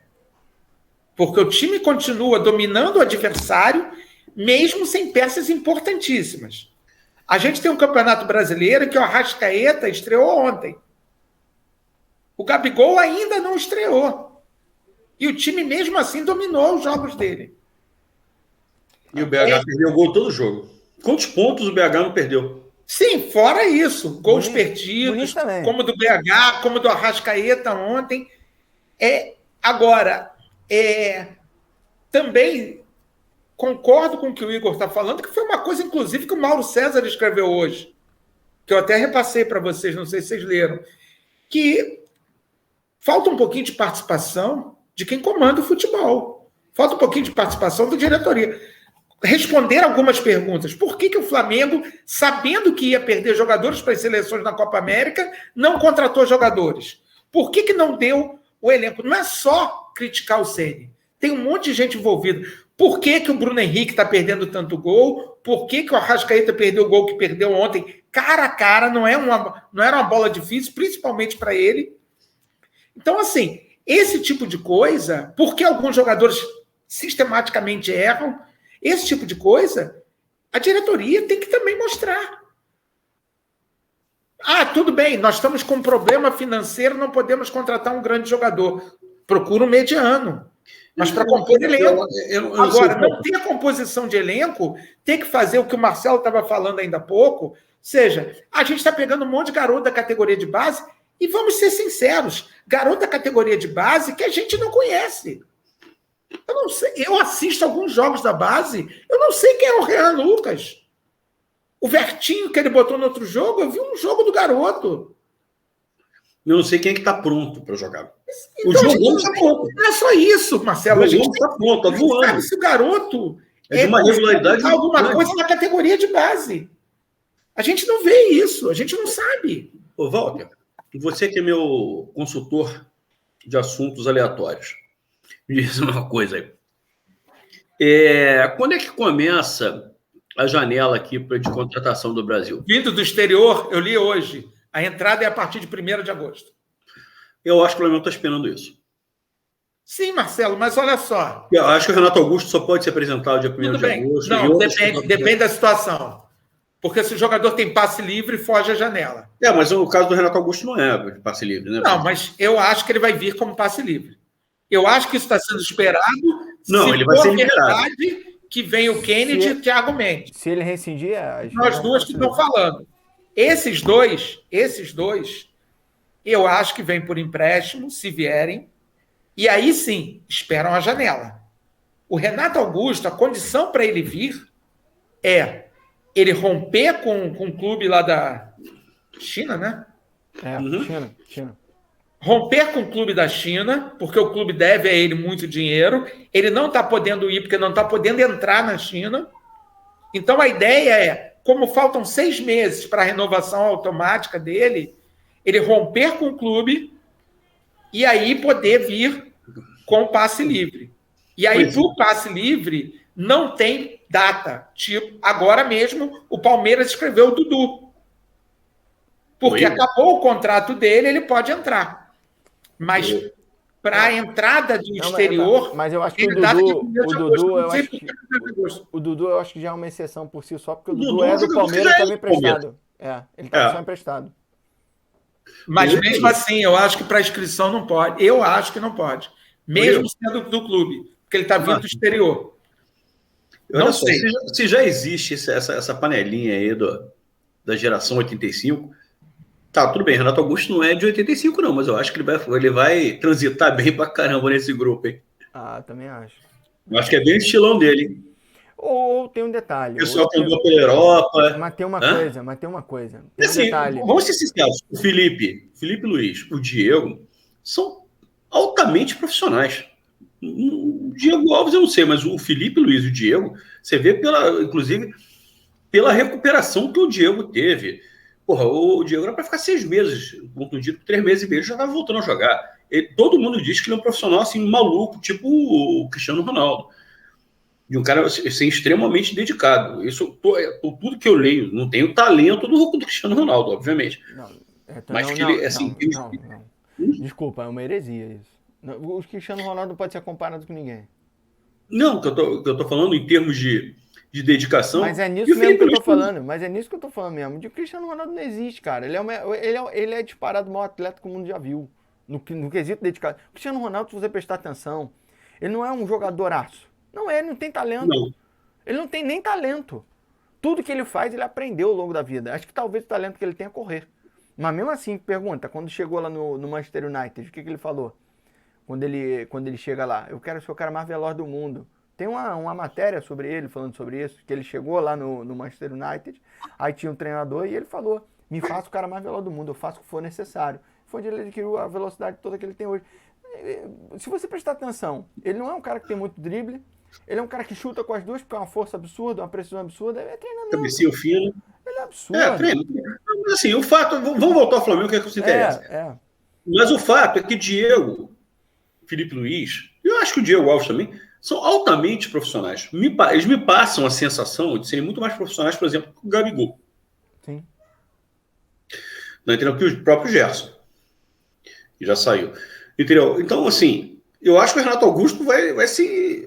Porque o time continua dominando o adversário, mesmo sem peças importantíssimas. A gente tem um campeonato brasileiro que o Arrascaeta estreou ontem. O Gabigol ainda não estreou. E o time, mesmo assim, dominou os jogos dele. E o BH perdeu o gol todo jogo. Quantos pontos o BH não perdeu? Sim, fora isso. Gols perdidos, como do BH, como do Arrascaeta ontem. Agora, também concordo com o que o Igor está falando, que foi uma coisa, inclusive, que o Mauro César escreveu hoje, que eu até repassei para vocês, não sei se vocês leram, que falta um pouquinho de participação de quem comanda o futebol. Falta um pouquinho de participação da diretoria. Responder algumas perguntas. Por que o Flamengo, sabendo que ia perder jogadores para as seleções na Copa América, não contratou jogadores? Por que não deu o elenco? Não é só criticar o Ceni. Tem um monte de gente envolvida. Por que o Bruno Henrique está perdendo tanto gol? Por que o Arrascaeta perdeu o gol que perdeu ontem? Cara a cara, não era uma bola difícil, principalmente para ele. Então, assim, esse tipo de coisa, porque alguns jogadores sistematicamente erram, esse tipo de coisa, a diretoria tem que também mostrar. Tudo bem, nós estamos com um problema financeiro, não podemos contratar um grande jogador. Procura um mediano. Mas para compor elenco. Agora, não ter a composição de elenco, tem que fazer o que o Marcelo estava falando ainda há pouco. Ou seja, a gente está pegando um monte de garoto da categoria de base e vamos ser sinceros, garoto da categoria de base que a gente não conhece. Eu não sei, eu assisto alguns jogos da base, eu não sei quem é o Renan Lucas. O Vertinho que ele botou no outro jogo, eu vi um jogo do garoto. Eu não sei quem é que está pronto para jogar. Então, o jogo está pronto. Não é só isso, Marcelo. O jogo está pronto, está voando. Sabe se o garoto de uma regularidade alguma coisa na categoria de base. A gente não vê isso, a gente não sabe. Ô, Walter, você que é meu consultor de assuntos aleatórios, me diz uma coisa aí. Quando é que começa a janela aqui de contratação do Brasil? Vindo do exterior, eu li hoje. A entrada é a partir de 1º de agosto. Eu acho que o Flamengo está esperando isso. Sim, Marcelo, mas olha só. Eu acho que o Renato Augusto só pode ser apresentado dia 1º de agosto. Não, depende da situação. Porque se o jogador tem passe livre, foge à janela. Mas o caso do Renato Augusto não é passe livre, né? Não, mas eu acho que ele vai vir como passe livre. Eu acho que isso está sendo esperado. Não, ele vai ser liberado. Que vem o Kennedy e o Thiago Mendes. Se ele rescindir, nós duas que estão falando. Esses dois, eu acho que vêm por empréstimo, se vierem, e aí sim, esperam a janela. O Renato Augusto, a condição para ele vir é ele romper com o clube lá da China, né? China. Romper com o clube da China, porque o clube deve a ele muito dinheiro, ele não está podendo ir porque não está podendo entrar na China. Então a ideia é, como faltam 6 meses para a renovação automática dele, ele romper com o clube e aí poder vir com o passe livre. E aí, para o passe livre, não tem data. Tipo, agora mesmo, o Palmeiras escreveu o Dudu. Porque acabou o contrato dele, ele pode entrar. Mas para a entrada do exterior... Mas eu acho que o Dudu, eu acho que já é uma exceção por si só, porque o Dudu é do Palmeiras e estava emprestado. Ele estava só emprestado. Mas mesmo assim, eu acho que para inscrição não pode. Eu acho que não pode. Mesmo sendo do clube. Porque ele está vindo do exterior. Olha só, se já existe essa panelinha aí da geração 85, tá, tudo bem, Renato Augusto não é de 85 não, mas eu acho que ele vai transitar bem pra caramba nesse grupo, hein? Ah, também acho. Eu acho que é bem o estilão dele. Ou tem um detalhe. O pessoal que andou pela Europa. Mas tem uma coisa. Tem assim, um detalhe. vamos ser sinceros, o Felipe Luiz, o Diego, são altamente profissionais. O Diego Alves eu não sei, mas o Felipe Luiz e o Diego, você vê inclusive, pela recuperação que o Diego teve. Porra, o Diego era para ficar 6 meses, contundido, 3 meses e meio, já estava voltando a jogar. Todo mundo diz que ele é um profissional assim, maluco, tipo o Cristiano Ronaldo. De um cara assim, extremamente dedicado. Isso, tudo que eu leio, não tem o talento do Cristiano Ronaldo, obviamente. Mas que ele, assim... Desculpa, é uma heresia isso. O Cristiano Ronaldo não pode ser comparado com ninguém. Não, que eu tô falando em termos de dedicação. Mas é nisso mesmo que eu tô falando. Mas é nisso que eu tô falando mesmo. De Cristiano Ronaldo não existe, cara. Ele é disparado o maior atleta que o mundo já viu. No quesito dedicado. O Cristiano Ronaldo, se você prestar atenção, ele não é um jogadoraço. Não é, ele não tem talento. Não. Ele não tem nem talento. Tudo que ele faz, ele aprendeu ao longo da vida. Acho que talvez o talento que ele tenha é correr. Mas mesmo assim, pergunta, quando chegou lá no Manchester United, o que ele falou? Quando ele chega lá, eu quero ser o cara mais veloz do mundo. Tem uma matéria sobre ele, falando sobre isso, que ele chegou lá no Manchester United, aí tinha um treinador e ele falou, me faça o cara mais veloz do mundo, eu faço o que for necessário. Foi onde ele adquiriu a velocidade toda que ele tem hoje. Se você prestar atenção, ele não é um cara que tem muito drible, ele é um cara que chuta com as duas, porque é uma força absurda, uma precisão absurda, é treinamento. Cabecinho fino. Ele é absurdo. Treino. Assim, o fato... Vamos voltar ao Flamengo, que é o que se interessa. Mas o fato é que Diego, Felipe Luiz, eu acho que o Diego Alves também, são altamente profissionais. Eles me passam a sensação de serem muito mais profissionais, por exemplo, que o Gabigol. Sim. Não entendeu? Que o próprio Gerson. Que já saiu. Entendeu? Então, assim... Eu acho que o Renato Augusto vai se...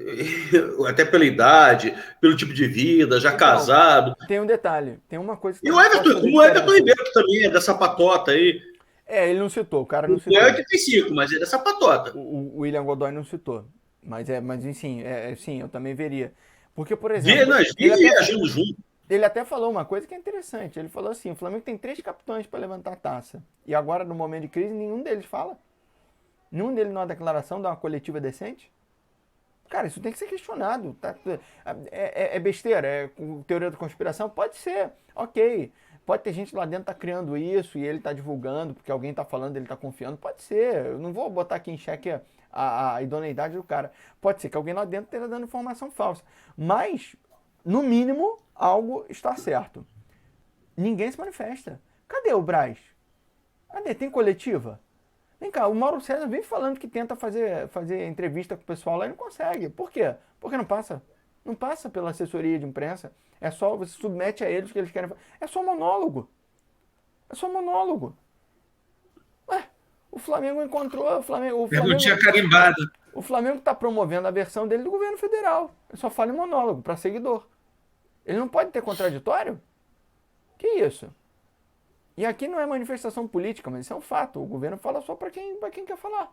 Até pela idade, pelo tipo de vida, já casado. Tem um detalhe. Tem uma coisa que... E o Everton Ribeiro também é dessa patota aí. Ele não citou. O cara não citou. Não é 85, mas é dessa patota. O William Godoy não citou. Mas sim, sim, eu também veria. Porque, por exemplo... Ele até falou uma coisa que é interessante. Ele falou assim, o Flamengo tem 3 capitães para levantar a taça. E agora, no momento de crise, nenhum deles fala. Nenhum deles numa declaração dá uma coletiva decente? Cara, isso tem que ser questionado. Tá? É besteira? É teoria da conspiração? Pode ser, ok. Pode ter gente lá dentro que tá criando isso e ele tá divulgando porque alguém tá falando, ele tá confiando. Pode ser. Eu não vou botar aqui em xeque a idoneidade do cara. Pode ser que alguém lá dentro esteja dando informação falsa. Mas, no mínimo, algo está certo. Ninguém se manifesta. Cadê o Braz? Cadê? Tem coletiva? Vem cá, o Mauro César vem falando que tenta fazer entrevista com o pessoal lá e não consegue. Por quê? Porque não passa. Não passa pela assessoria de imprensa. É só, você submete a eles o que eles querem fazer. É só monólogo. É só monólogo. Ué, o Flamengo encontrou... O Flamengo não tinha carimbado. O Flamengo está promovendo a versão dele do governo federal. Ele só fala em monólogo, para seguidor. Ele não pode ter contraditório? Que isso? E aqui não é manifestação política, mas isso é um fato. O governo fala só para quem quer falar.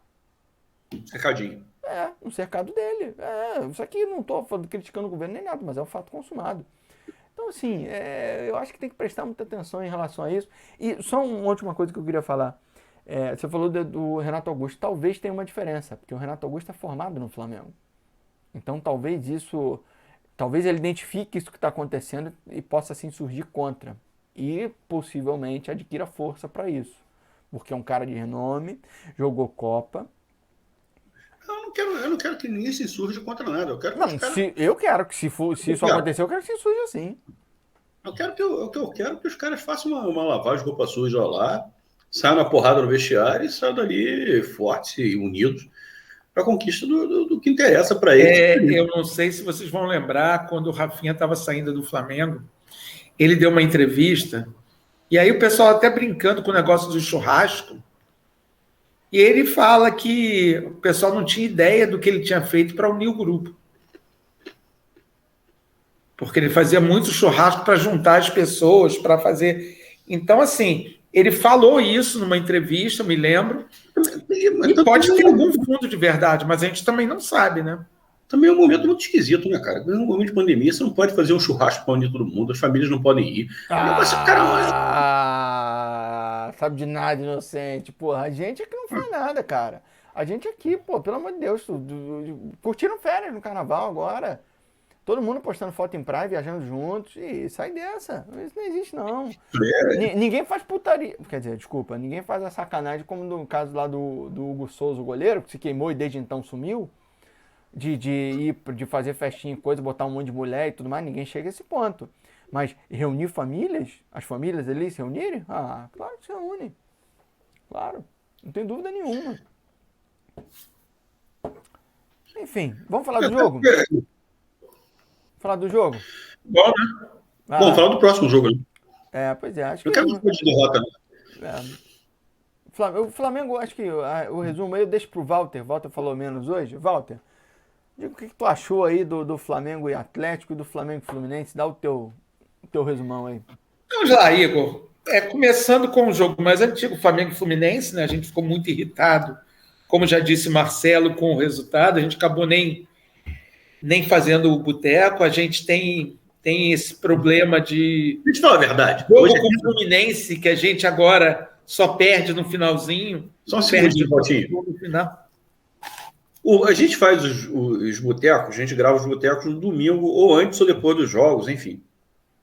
Cercadinho. Um cercado dele. Isso aqui não estou criticando o governo nem nada, mas é um fato consumado. Então, assim, eu acho que tem que prestar muita atenção em relação a isso. E só uma última coisa que eu queria falar. Você falou do Renato Augusto. Talvez tenha uma diferença, porque o Renato Augusto é formado no Flamengo. Então, talvez ele identifique isso que está acontecendo e possa, assim, surgir contra. E possivelmente adquira força para isso. Porque é um cara de renome, jogou Copa. Eu não quero que ninguém se surja contra nada. Eu quero que se isso acontecer, eu quero que se surja assim. Eu quero que os caras façam uma lavagem de roupa suja lá, saiam na porrada no vestiário e saiam dali fortes e unidos para a conquista do que interessa para eles. Eu não sei se vocês vão lembrar, quando o Rafinha estava saindo do Flamengo, ele deu uma entrevista, e aí o pessoal até brincando com o negócio do churrasco, e ele fala que o pessoal não tinha ideia do que ele tinha feito para unir o grupo. Porque ele fazia muito churrasco para juntar as pessoas, para fazer... Então, assim, ele falou isso numa entrevista, me lembro, e pode ter algum fundo de verdade, mas a gente também não sabe, né? Também é um momento muito esquisito, né, cara? É um momento de pandemia, você não pode fazer um churrasco para unir todo mundo, as famílias não podem ir. O negócio, Sabe de nada, inocente. Porra, a gente é que não faz nada, cara. A gente aqui, pô, pelo amor de Deus, curtiram férias no carnaval agora. Todo mundo postando foto em praia, viajando juntos. E sai dessa. Isso não existe, não. Ninguém faz putaria. Quer dizer, desculpa, ninguém faz a sacanagem como no caso lá do Hugo Souza, o goleiro, que se queimou e desde então sumiu. De fazer festinha e coisa, botar um monte de mulher e tudo mais, ninguém chega a esse ponto. Mas reunir famílias, as famílias ali se reunirem? Ah, claro que se reúnem. Claro, não tem dúvida nenhuma. Enfim, vamos falar do jogo? Falar do jogo? Bom, né? Bom, falar do próximo jogo, né? Pois é, acho que... Eu quero ver de derrota, né? O Flamengo, acho que o resumo aí eu deixo pro Walter. Walter falou menos hoje. Walter, diga o que tu achou aí do Flamengo e Atlético e do Flamengo e Fluminense. Dá o teu resumão aí. Vamos lá, Igor. Começando com o jogo mais antigo, Flamengo e Fluminense, né? A gente ficou muito irritado, como já disse Marcelo, com o resultado. A gente acabou nem fazendo o boteco. A gente tem esse problema de... Deixa eu falar a verdade. Jogo com o Fluminense, que a gente agora só perde no finalzinho. Só um segundinho, Valtinho. No final. A gente faz os botecos, a gente grava os botecos no domingo, ou antes ou depois dos jogos, enfim.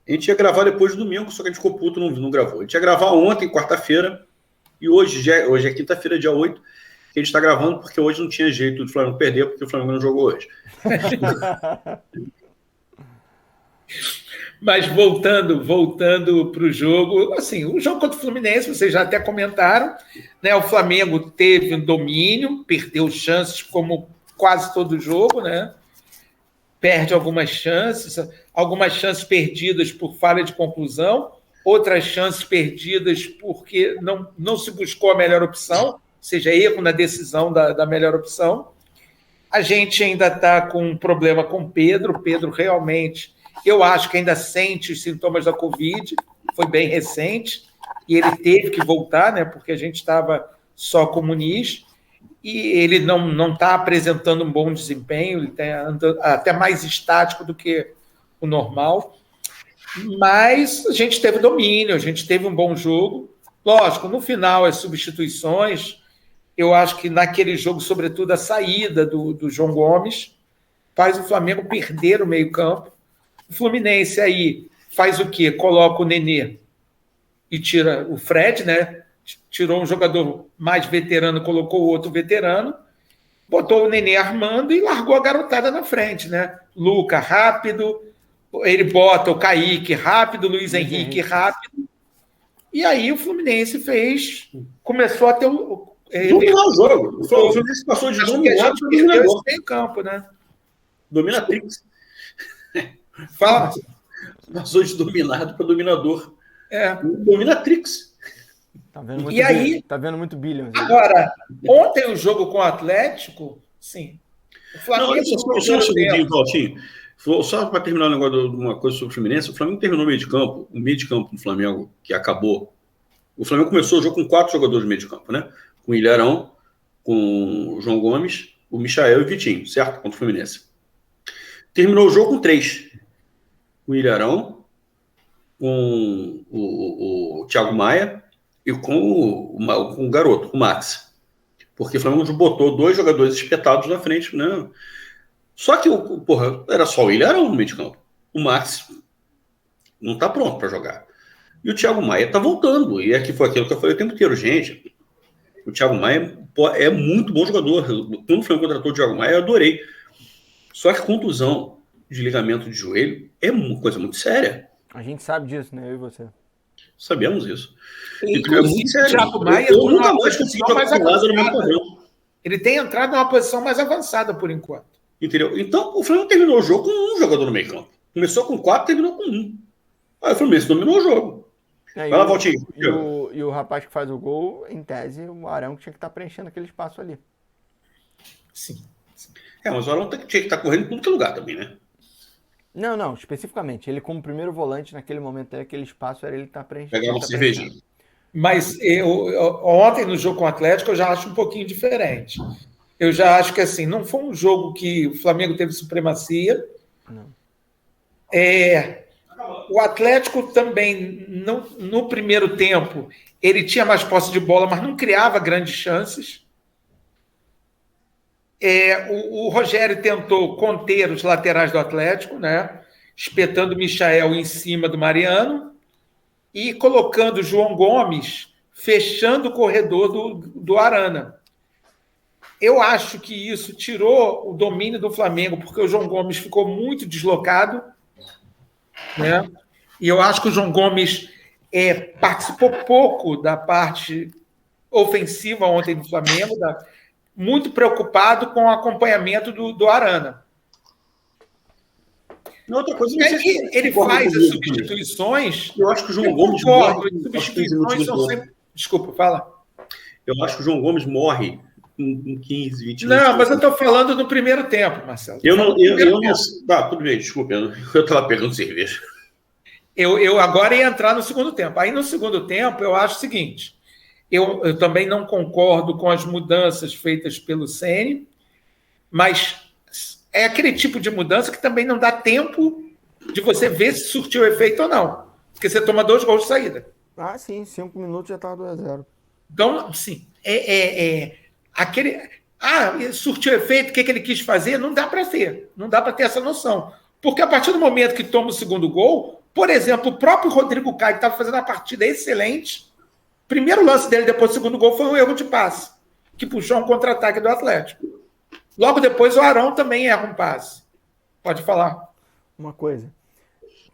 A gente ia gravar depois do domingo, só que a gente ficou puto, não gravou. A gente ia gravar ontem, quarta-feira, e hoje é quinta-feira, dia 8, que a gente está gravando, porque hoje não tinha jeito do Flamengo perder, porque o Flamengo não jogou hoje. Mas voltando para o jogo, assim, o jogo contra o Fluminense, vocês já até comentaram, né? O Flamengo teve um domínio, perdeu chances como quase todo jogo, né? Perde algumas chances perdidas por falha de conclusão, outras chances perdidas porque não se buscou a melhor opção, seja erro na decisão da melhor opção. A gente ainda está com um problema com o Pedro realmente... Eu acho que ainda sente os sintomas da Covid, foi bem recente, e ele teve que voltar, né, porque a gente estava só com o Muniz, e ele não está apresentando um bom desempenho, ele está até mais estático do que o normal, mas a gente teve domínio, a gente teve um bom jogo. Lógico, no final, as substituições, eu acho que naquele jogo, sobretudo, a saída do João Gomes faz o Flamengo perder o meio-campo. O Fluminense aí faz o quê? Coloca o Nenê e tira o Fred, né? Tirou um jogador mais veterano, colocou o outro veterano, botou o Nenê armando e largou a garotada na frente, né? Luca rápido, ele bota o Kaique rápido, Luiz Henrique rápido, e aí o Fluminense começou a ter dominar o jogo. O Fluminense passou de dominado para dominador. Meio campo, né? Dominatrix. Fala. Passou de dominado para dominador. Dominatrix. Tá vendo muito, e aí, tá vendo muito Billions. Agora, ontem o jogo com o Atlético, sim. O Flamengo. Só um segundinho, Valtinho. Só para terminar o negócio de uma coisa sobre o Fluminense, o Flamengo terminou o meio de campo no Flamengo, que acabou. O Flamengo começou o jogo com 4 jogadores no meio de campo, né? Com o Ilharão, com o João Gomes, o Michael e o Vitinho, certo? Contra o Fluminense. Terminou o jogo com 3. Com o Ilharão, com o Thiago Maia e com o garoto, o Max. Porque o Flamengo botou 2 jogadores espetados na frente, né? Só que, era só o Ilharão no meio de campo. O Max não está pronto para jogar. E o Thiago Maia está voltando. E aqui foi aquilo que eu falei o tempo inteiro, gente. O Thiago Maia é muito bom jogador. Quando o Flamengo contratou o Thiago Maia, eu adorei. Só que contusão de ligamento de joelho é uma coisa muito séria. A gente sabe disso, né? Eu e você. Sabemos isso. É muito sério. O Thiago Maia eu nunca mais consegui jogar com o Lázaro no mesmo padrão. Ele tem entrado numa posição mais avançada por enquanto. Entendeu? Então, o Flamengo terminou o jogo com 1 jogador no meio campo. Começou com 4, terminou com 1. Aí o Fluminense dominou o jogo. Vai lá, Valtinho. E o rapaz que faz o gol, em tese, o Arão que tinha que estar preenchendo aquele espaço ali. Sim. Mas o Arão tinha que estar correndo em todo lugar também, né? Não, especificamente. Ele como primeiro volante, naquele momento, aquele espaço era ele que estar preenchendo. Pegar uma cervejinha. Mas ontem, no jogo com o Atlético, eu já acho um pouquinho diferente. Eu já acho que assim, não foi um jogo que o Flamengo teve supremacia. Não. O Atlético também, no primeiro tempo, ele tinha mais posse de bola, mas não criava grandes chances. O Rogério tentou conter os laterais do Atlético, né? Espetando o Michael em cima do Mariano e colocando o João Gomes fechando o corredor do Arana. Eu acho que isso tirou o domínio do Flamengo, porque o João Gomes ficou muito deslocado, né? E eu acho que o João Gomes participou pouco da parte ofensiva ontem do Flamengo, muito preocupado com o acompanhamento do Arana. Outra coisa, E aí ele faz as substituições. Eu acho que o João Gomes morre. As substituições são sempre. Desculpa, fala. Eu acho que o João Gomes morre em 15, 20 minutos. Não, mas eu estou falando no primeiro tempo, Marcelo. Eu não. Tá, tudo bem, desculpa. Eu estava pegando cerveja. Eu agora ia entrar no segundo tempo. Aí, no segundo tempo, eu acho o seguinte: eu também não concordo com as mudanças feitas pelo Ceni, mas é aquele tipo de mudança que também não dá tempo de você ver se surtiu efeito ou não. Porque você toma 2 gols de saída. Ah, sim, 5 minutos já estava 2-0. Então, sim, aquele. Surtiu efeito, o que ele quis fazer? Não dá para ter. Não dá para ter essa noção. Porque a partir do momento que toma o segundo gol, por exemplo, o próprio Rodrigo Caio, que estava fazendo uma partida excelente, o primeiro lance dele depois do segundo gol foi um erro de passe, que puxou um contra-ataque do Atlético. Logo depois, o Arão também erra um passe. Pode falar. Uma coisa.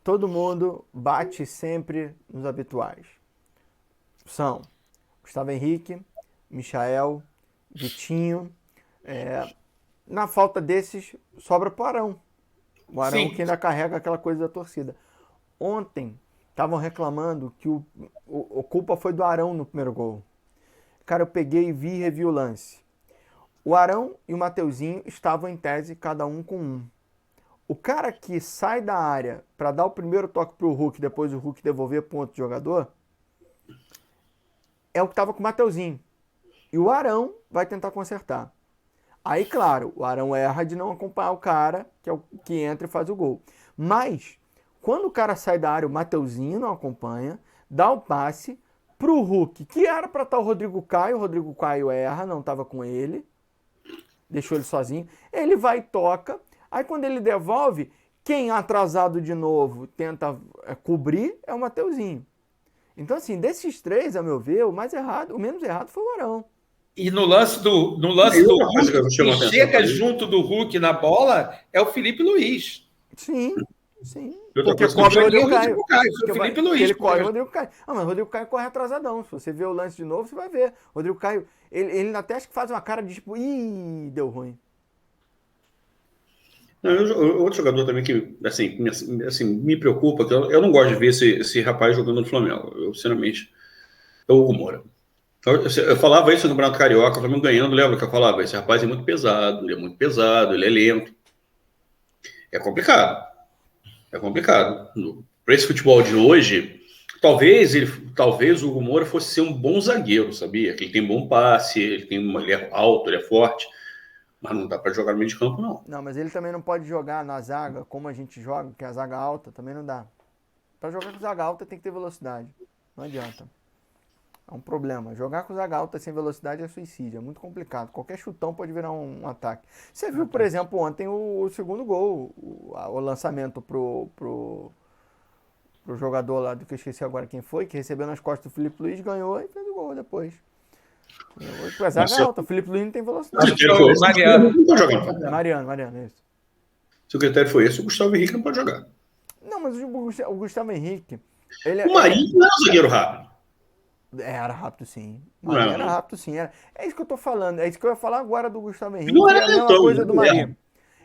Todo mundo bate sempre nos habituais. São Gustavo Henrique, Michael, Vitinho. Na falta desses, sobra para o Arão. O Arão Sim. que ainda carrega aquela coisa da torcida. Ontem, estavam reclamando que a culpa foi do Arão no primeiro gol. Cara, eu peguei e revi o lance. O Arão e o Mateuzinho estavam em tese, cada um com um. O cara que sai da área para dar o primeiro toque pro Hulk, depois o Hulk devolver para outro jogador, é o que estava com o Mateuzinho. E o Arão vai tentar consertar. Aí, claro, o Arão erra de não acompanhar o cara, que é o que entra e faz o gol. Mas, quando o cara sai da área, o Mateuzinho não acompanha, dá o passe pro Hulk, que era para estar o Rodrigo Caio erra, não estava com ele, deixou ele sozinho. Ele vai e toca. Aí quando ele devolve, quem atrasado de novo tenta cobrir é o Mateuzinho. Então, assim, desses três, a meu ver, o menos errado foi o Arão. E no lance do Hulk, quem chega junto do Hulk na bola é o Felipe Luiz. Sim, sim. Porque corre o Rodrigo Caio. Felipe Luiz. Ele corre o Rodrigo Caio. Mas o Rodrigo Caio corre atrasadão. Se você ver o lance de novo, você vai ver. O Rodrigo Caio, ele até acho que faz uma cara de tipo, ih, deu ruim. Outro jogador também que assim, me preocupa, que eu não gosto de ver esse rapaz jogando no Flamengo. Eu, sinceramente, é o Hugo Moura. Eu falava isso no Campeonato Carioca, o Flamengo ganhando, lembra que eu falava? Esse rapaz é muito pesado, ele é lento. É complicado. Para esse futebol de hoje, talvez o Hugo Moura fosse ser um bom zagueiro, sabia? Que ele tem bom passe, ele é alto, ele é forte. Mas não dá para jogar no meio de campo, não. Não, mas ele também não pode jogar na zaga como a gente joga, que é a zaga alta, também não dá. Para jogar com zaga alta tem que ter velocidade. Não adianta. É um problema. Jogar com zaga alta sem velocidade é suicídio. É muito complicado. Qualquer chutão pode virar um ataque. Você viu, por exemplo, ontem o segundo gol, o lançamento pro jogador lá, do que eu esqueci agora quem foi, que recebeu nas costas do Felipe Luiz, ganhou e fez o gol depois. A zaga alta, o Felipe Luiz não tem velocidade. Mariano, isso. Se o critério foi esse, o Gustavo Henrique não pode jogar. Não, mas o Gustavo Henrique... O Marinho não é um zagueiro rápido. Era rápido, sim. Era rápido, sim. É isso que eu tô falando. É isso que eu ia falar agora do Gustavo Henrique. Não era a mesma coisa do Marinho.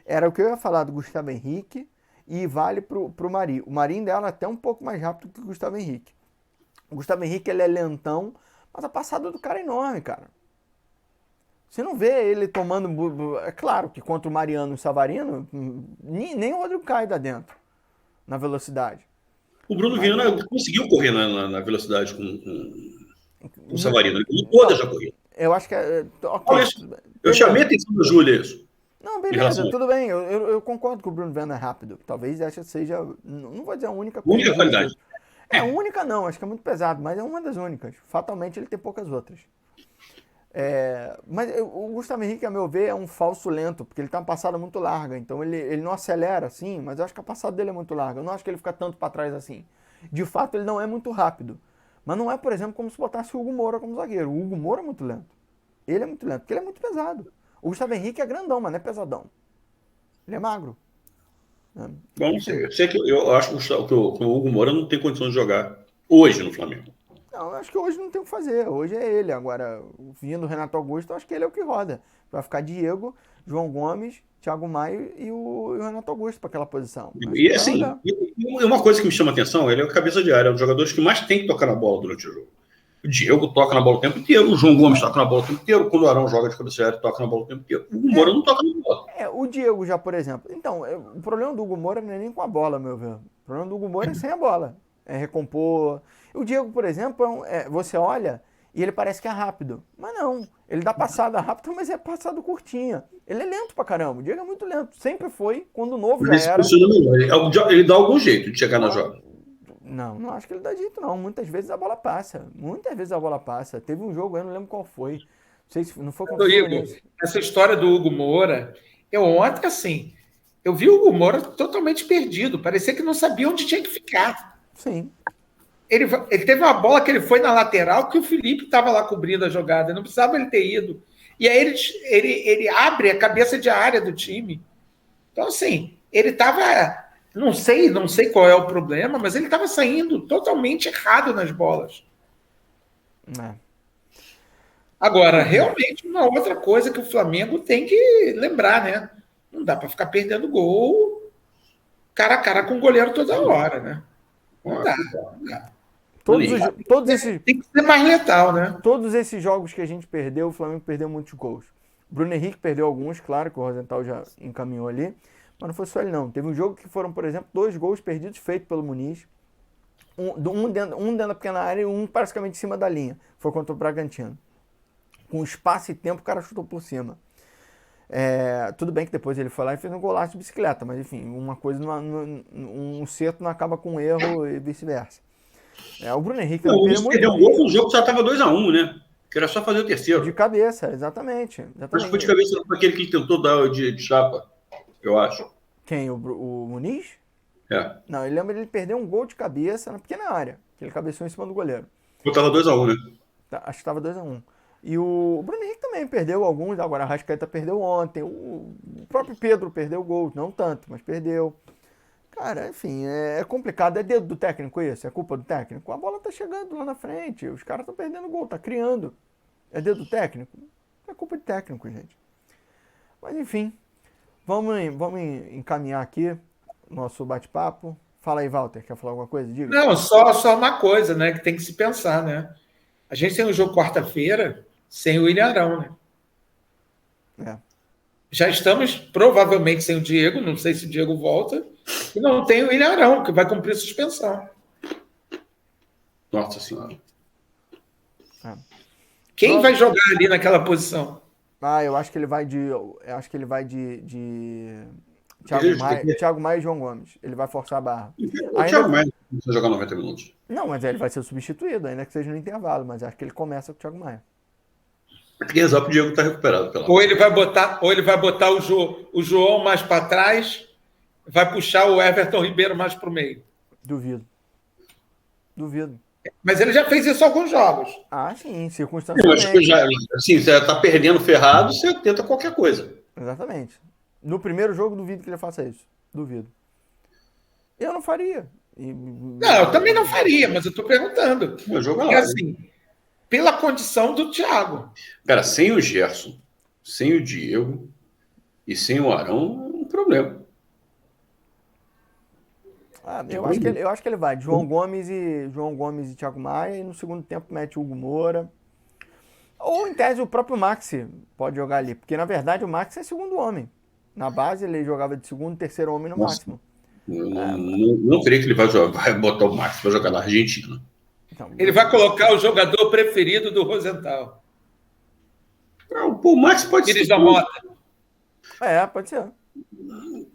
Era o que eu ia falar do Gustavo Henrique e vale pro Marinho. O Marinho dela é até um pouco mais rápido que o Gustavo Henrique. O Gustavo Henrique, ele é lentão, mas a passada do cara é enorme, cara. Você não vê ele tomando... É claro que contra o Mariano e o Savarino, nem o Rodrigo Caio dá dentro, na velocidade. O Bruno Viana conseguiu correr na velocidade com o Savarino. Ele toda já correu. Eu acho que... Okay, Eu chamei a atenção da Júlia isso. Não, beleza, tudo bem. Eu concordo que o Bruno Werner é rápido. Talvez essa seja, não vou dizer a única coisa. Única qualidade. Única não, acho que é muito pesado, mas é uma das únicas. Fatalmente ele tem poucas outras. Mas o Gustavo Henrique, a meu ver, é um falso lento, porque ele tem uma passada muito larga. Então ele não acelera assim, mas eu acho que a passada dele é muito larga. Eu não acho que ele fica tanto para trás assim. De fato, ele não é muito rápido. Mas não é, por exemplo, como se botasse o Hugo Moura como zagueiro. O Hugo Moura é muito lento. Ele é muito lento, porque ele é muito pesado. O Gustavo Henrique é grandão, mas não é pesadão. Ele é magro. Bom, sei que eu acho que o Hugo Moura não tem condição de jogar hoje no Flamengo. Não, eu acho que hoje não tem o que fazer. Hoje é ele. Agora, vindo o Renato Augusto, eu acho que ele é o que roda. Vai ficar Diego, João Gomes, Thiago Maia e o Renato Augusto para aquela posição. E assim, uma coisa que me chama a atenção, ele é o cabeça de área, é um dos jogadores que mais tem que tocar na bola durante o jogo. O Diego toca na bola o tempo inteiro, o João Gomes toca na bola o tempo inteiro, quando o Arão joga de cabeça de área, toca na bola o tempo inteiro. O Hugo Moura não toca na bola. O Diego já, por exemplo. Então, o problema do Hugo Moura não é nem com a bola, meu ver. O problema do Hugo Moura é sem a bola. É recompor. O Diego, por exemplo, você olha e ele parece que é rápido. Mas não. Ele dá passada rápida, mas é passada curtinha. Ele é lento pra caramba. O Diego é muito lento. Sempre foi. Quando o novo já era. Ele dá algum jeito de chegar na jogada. Não acho que ele dá jeito, não. Muitas vezes a bola passa. Teve um jogo aí, não lembro qual foi. Não sei se não foi contra o Fluminense. Essa história do Hugo Moura, ontem, assim, eu vi o Hugo Moura totalmente perdido. Parecia que não sabia onde tinha que ficar. Sim. Ele teve uma bola que ele foi na lateral, que o Felipe estava lá cobrindo a jogada. Não precisava ele ter ido. E aí ele abre a cabeça de área do time. Então, assim, ele estava... Não sei qual é o problema, mas ele estava saindo totalmente errado nas bolas. Agora, realmente, uma outra coisa que o Flamengo tem que lembrar, né? Não dá para ficar perdendo gol cara a cara com o goleiro toda hora, né? Não dá. Todos esses... Tem que ser mais letal, né? Todos esses jogos que a gente perdeu, o Flamengo perdeu muitos gols. Bruno Henrique perdeu alguns, claro, que o Rosenthal já encaminhou ali. Mas não foi só ele, não. Teve um jogo que foram, por exemplo, 2 gols perdidos feitos pelo Muniz. Um dentro da pequena área e um praticamente em cima da linha. Foi contra o Bragantino. Com espaço e tempo, o cara chutou por cima. Tudo bem que depois ele foi lá e fez um golaço de bicicleta. Mas, enfim, uma coisa, um certo não acaba com um erro e vice-versa. O Bruno Henrique... Ele perdeu um gol com o jogo que já estava 2-1, né? Que era só fazer o terceiro. De cabeça, exatamente. Mas foi de cabeça para aquele que ele tentou dar de chapa. Eu acho. Quem? O Muniz? Não, ele perdeu um gol de cabeça na pequena área, que ele cabeceou em cima do goleiro. Estava 2-1, né? Acho que estava 2-1. E o Bruno Henrique também perdeu alguns, agora a Arrascaeta perdeu ontem, o próprio Pedro perdeu gol, não tanto, mas perdeu. Cara, enfim, é complicado. É dedo do técnico isso? É culpa do técnico? A bola tá chegando lá na frente, os caras estão perdendo gol, tá criando. É dedo do técnico? É culpa de técnico, gente. Mas enfim... Vamos encaminhar aqui nosso bate-papo. Fala aí, Walter, quer falar alguma coisa? Diga. Não, só uma coisa, né, que tem que se pensar, né? A gente tem um jogo quarta-feira sem o William Arão, né? Já estamos provavelmente sem o Diego, não sei se o Diego volta, e não tem o William Arão, que vai cumprir suspensão. Nossa Senhora. Quem vai jogar ali naquela posição? Eu acho que ele vai de Thiago Maia e João Gomes. Ele vai forçar a barra. O Thiago Maia não precisa jogar 90 minutos. Não, mas ele vai ser substituído, ainda que seja no intervalo. Mas acho que ele começa com o Thiago Maia. Tem que rezar pro Diego estar recuperado. Ou ele vai botar o João mais para trás, vai puxar o Everton Ribeiro mais para o meio. Duvido. Mas ele já fez isso em alguns jogos. Sim, circunstancialmente. Assim, você está perdendo ferrado, você tenta qualquer coisa. Exatamente. No primeiro jogo, duvido que ele faça isso. Duvido. Eu não faria. Não, eu também não faria, mas eu estou perguntando. Porque assim, pela condição do Thiago. Cara, sem o Gerson, sem o Diego e sem o Arão, é um problema. Eu acho que ele vai. João Gomes e Thiago Maia, e no segundo tempo mete o Hugo Moura. Ou, em tese, o próprio Maxi pode jogar ali. Porque, na verdade, o Maxi é segundo homem. Na base, ele jogava de segundo, terceiro homem no máximo. Não creio que ele vai botar o Maxi para jogar na Argentina. Então, ele vai colocar o jogador preferido do Rosenthal. O Max pode Pires ser. da Mota. Pode ser.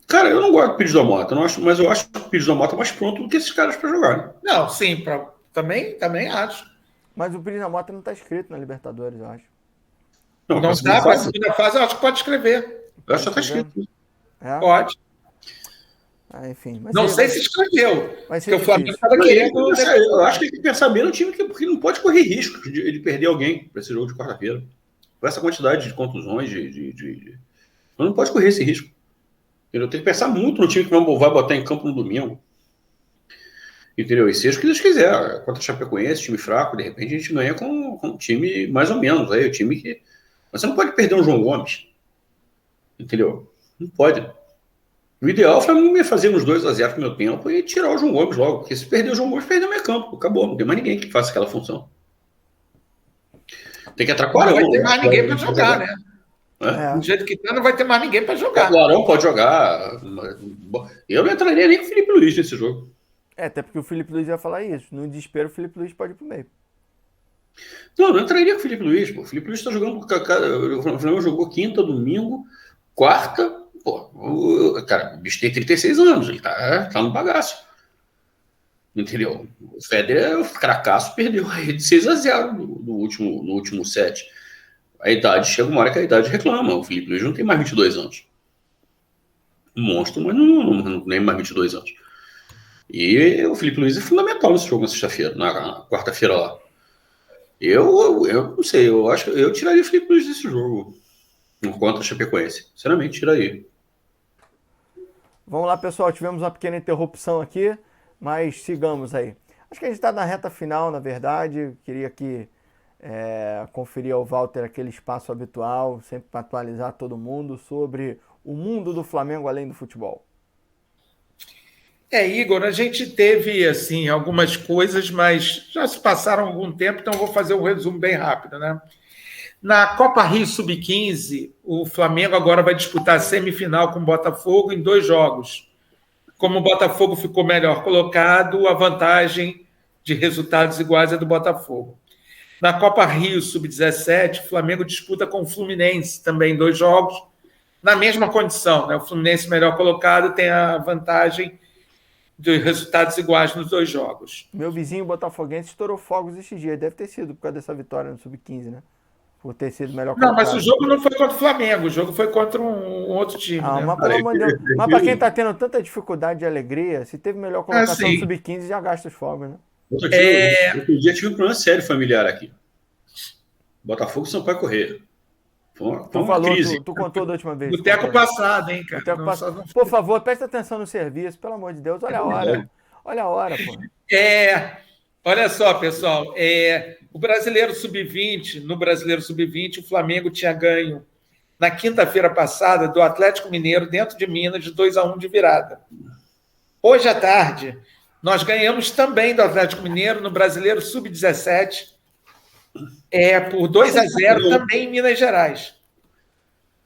Cara, eu não gosto do Pires da Mota, não acho, mas eu acho o Pires da Mota mais pronto do que esses caras para jogar. Né? Não, sim, também acho. Mas o Pires da Mota não tá escrito na Libertadores, eu acho. Não está, para a segunda fase, eu acho que pode escrever. Eu acho que está escrito. Pode. Enfim. Não sei se escreveu. Porque o Flamengo estava Eu querendo. acho que tem que pensar bem no time, porque não pode correr risco de perder alguém para esse jogo de quarta-feira. Com essa quantidade de contusões, não pode correr esse risco. Eu tenho que pensar muito no time que vai botar em campo no domingo. Entendeu? E seja o que Deus quiser. Contra o Chapecoense, time fraco, de repente a gente ganha com um time mais ou menos. Aí, o time que. Mas você não pode perder um João Gomes. Entendeu? Não pode. O ideal é o Flamengo ia fazer uns 2-0 no meu tempo e tirar o João Gomes logo. Porque se perder o João Gomes, perdeu o meio campo. Acabou. Não tem mais ninguém que faça aquela função. Tem que atrapalhar. Não vai ter mais ninguém para jogar, né? Do jeito que tá, não vai ter mais ninguém para jogar. O Arão pode jogar. Eu não entraria nem com o Felipe Luiz nesse jogo. Até porque o Felipe Luiz ia falar isso. No desespero, o Felipe Luiz pode ir pro meio. Não entraria com o Felipe Luiz. Pô. O Felipe Luiz está jogando. O Flamengo jogou quinta, domingo, quarta. Pô, cara, o bicho tem 36 anos. Ele tá no bagaço. Entendeu? O Federer, o cracaço, perdeu aí de 6-0 no último set. A idade, chega uma hora que a idade reclama. O Felipe Luiz não tem mais 22 anos. Monstro, mas não nem mais 22 anos. E o Felipe Luiz é fundamental nesse jogo na sexta-feira, na quarta-feira lá. Eu não sei, eu acho que eu tiraria o Felipe Luiz desse jogo. Contra a Chapecoense. Sinceramente, tiraria. Vamos lá, pessoal. Tivemos uma pequena interrupção aqui, mas sigamos aí. Acho que a gente está na reta final, na verdade. Queria que conferir ao Walter aquele espaço habitual, sempre para atualizar todo mundo sobre o mundo do Flamengo além do futebol. Igor, a gente teve assim algumas coisas, mas já se passaram algum tempo, então vou fazer um resumo bem rápido, né? Na Copa Rio Sub-15, o Flamengo agora vai disputar a semifinal com o Botafogo em 2 jogos. Como o Botafogo ficou melhor colocado, a vantagem de resultados iguais é do Botafogo. Na Copa Rio Sub-17, o Flamengo disputa com o Fluminense também em 2 jogos, na mesma condição, né? O Fluminense melhor colocado tem a vantagem de resultados iguais nos 2 jogos. Meu vizinho botafoguense estourou fogos esses dias. Deve ter sido por causa dessa vitória no Sub-15, né? Por ter sido melhor colocado. Não, mas o jogo não foi contra o Flamengo, o jogo foi contra um outro time. Né? Mas pelo amor de Deus. Mas para quem tá tendo tanta dificuldade de alegria, se teve melhor colocação no Sub-15, já gasta os fogos, né? Outro dia tive um problema sério familiar aqui. Botafogo e Sampaio Corrêa. Tu contou da última vez. Boteco passado, hein, cara? Por favor, presta atenção no serviço, pelo amor de Deus. Olha a hora. Olha a hora, pô. Olha só, pessoal. O Brasileiro Sub-20, no Brasileiro Sub-20, o Flamengo tinha ganho na quinta-feira passada do Atlético Mineiro, dentro de Minas, de 2-1 de virada. Hoje à tarde, nós ganhamos também do Atlético Mineiro no Brasileiro Sub-17, por 2-0 também em Minas Gerais.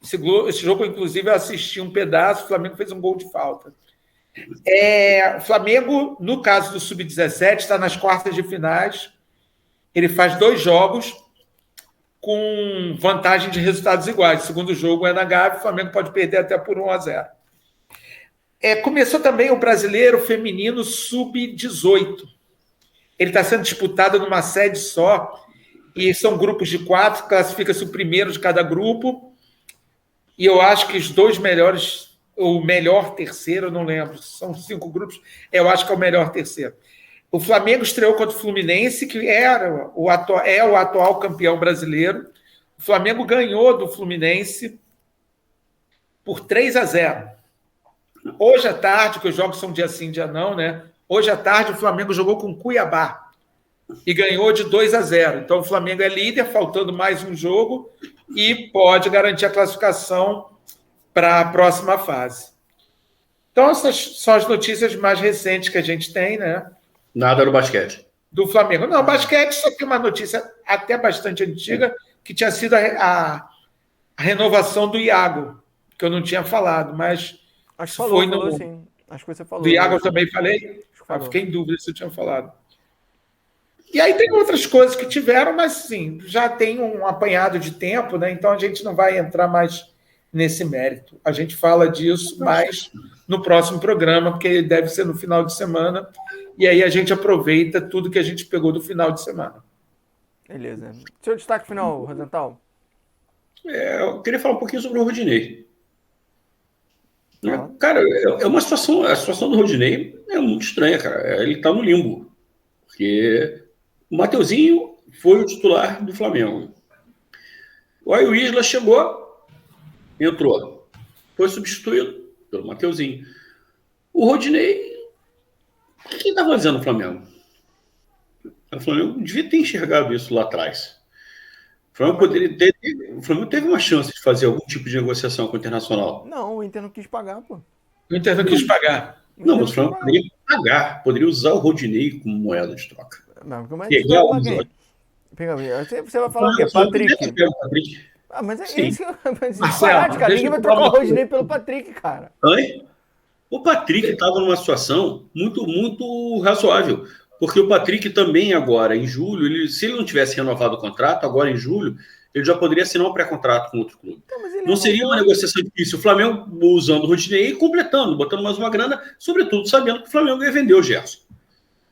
Esse jogo, inclusive, eu assisti um pedaço, o Flamengo fez um gol de falta. O Flamengo, no caso do Sub-17, está nas quartas de finais. Ele faz 2 jogos com vantagem de resultados iguais. O segundo jogo é na Gávea, o Flamengo pode perder até por 1-0. Começou também o Brasileiro Feminino Sub-18. Ele está sendo disputado numa sede só, e são grupos de 4, classifica-se o primeiro de cada grupo, e eu acho que os 2 melhores, o melhor terceiro, eu não lembro, são 5 grupos, eu acho que é o melhor terceiro. O Flamengo estreou contra o Fluminense, que é o atual campeão brasileiro. O Flamengo ganhou do Fluminense por 3-0. Hoje à tarde, que os jogos são dia sim, dia não, né? Hoje à tarde o Flamengo jogou com o Cuiabá e ganhou de 2-0. Então o Flamengo é líder, faltando mais um jogo, e pode garantir a classificação para a próxima fase. Então essas são as notícias mais recentes que a gente tem, né? Nada no basquete. Do Flamengo. Não, o basquete só tem uma notícia até bastante antiga, que tinha sido a renovação do Iago, que eu não tinha falado, mas acho que falou, sim. Acho que você falou. Do Iago eu também falei? Fiquei em dúvida se eu tinha falado. E aí tem outras coisas que tiveram, mas sim, já tem um apanhado de tempo, né? Então a gente não vai entrar mais nesse mérito. A gente fala disso mais no próximo programa, porque deve ser no final de semana, e aí a gente aproveita tudo que a gente pegou do final de semana. Beleza. Seu destaque final, Rosenthal? Eu queria falar um pouquinho sobre o Rodinei. Tá. Cara, é uma situação. A situação do Rodinei é muito estranha, cara. Ele tá no limbo. Porque o Mateuzinho foi o titular do Flamengo. Aí o Isla chegou, entrou. Foi substituído pelo Mateuzinho. O Rodinei, o que ele estava fazendo no Flamengo? O Flamengo devia ter enxergado isso lá atrás. O Flamengo teve uma chance de fazer algum tipo de negociação com o Internacional. Não, o Inter não quis pagar, pô. O Inter não quis pagar. Não, mas o Flamengo poderia pagar, poderia usar o Rodinei como moeda de troca. Não, como é que Pegar você vai falar o quê? Patrick. Ah, mas é isso que Marcelo, cara. Ninguém vai trocar o Rodinei pelo Patrick, cara. Oi? O Patrick estava numa situação muito, muito razoável. Porque o Patrick também agora, em julho, se ele não tivesse renovado o contrato, agora em julho, ele já poderia assinar um pré-contrato com outro clube. Então, não seria uma negociação difícil. O Flamengo usando o Rodinei e completando, botando mais uma grana, sobretudo sabendo que o Flamengo ia vender o Gerson.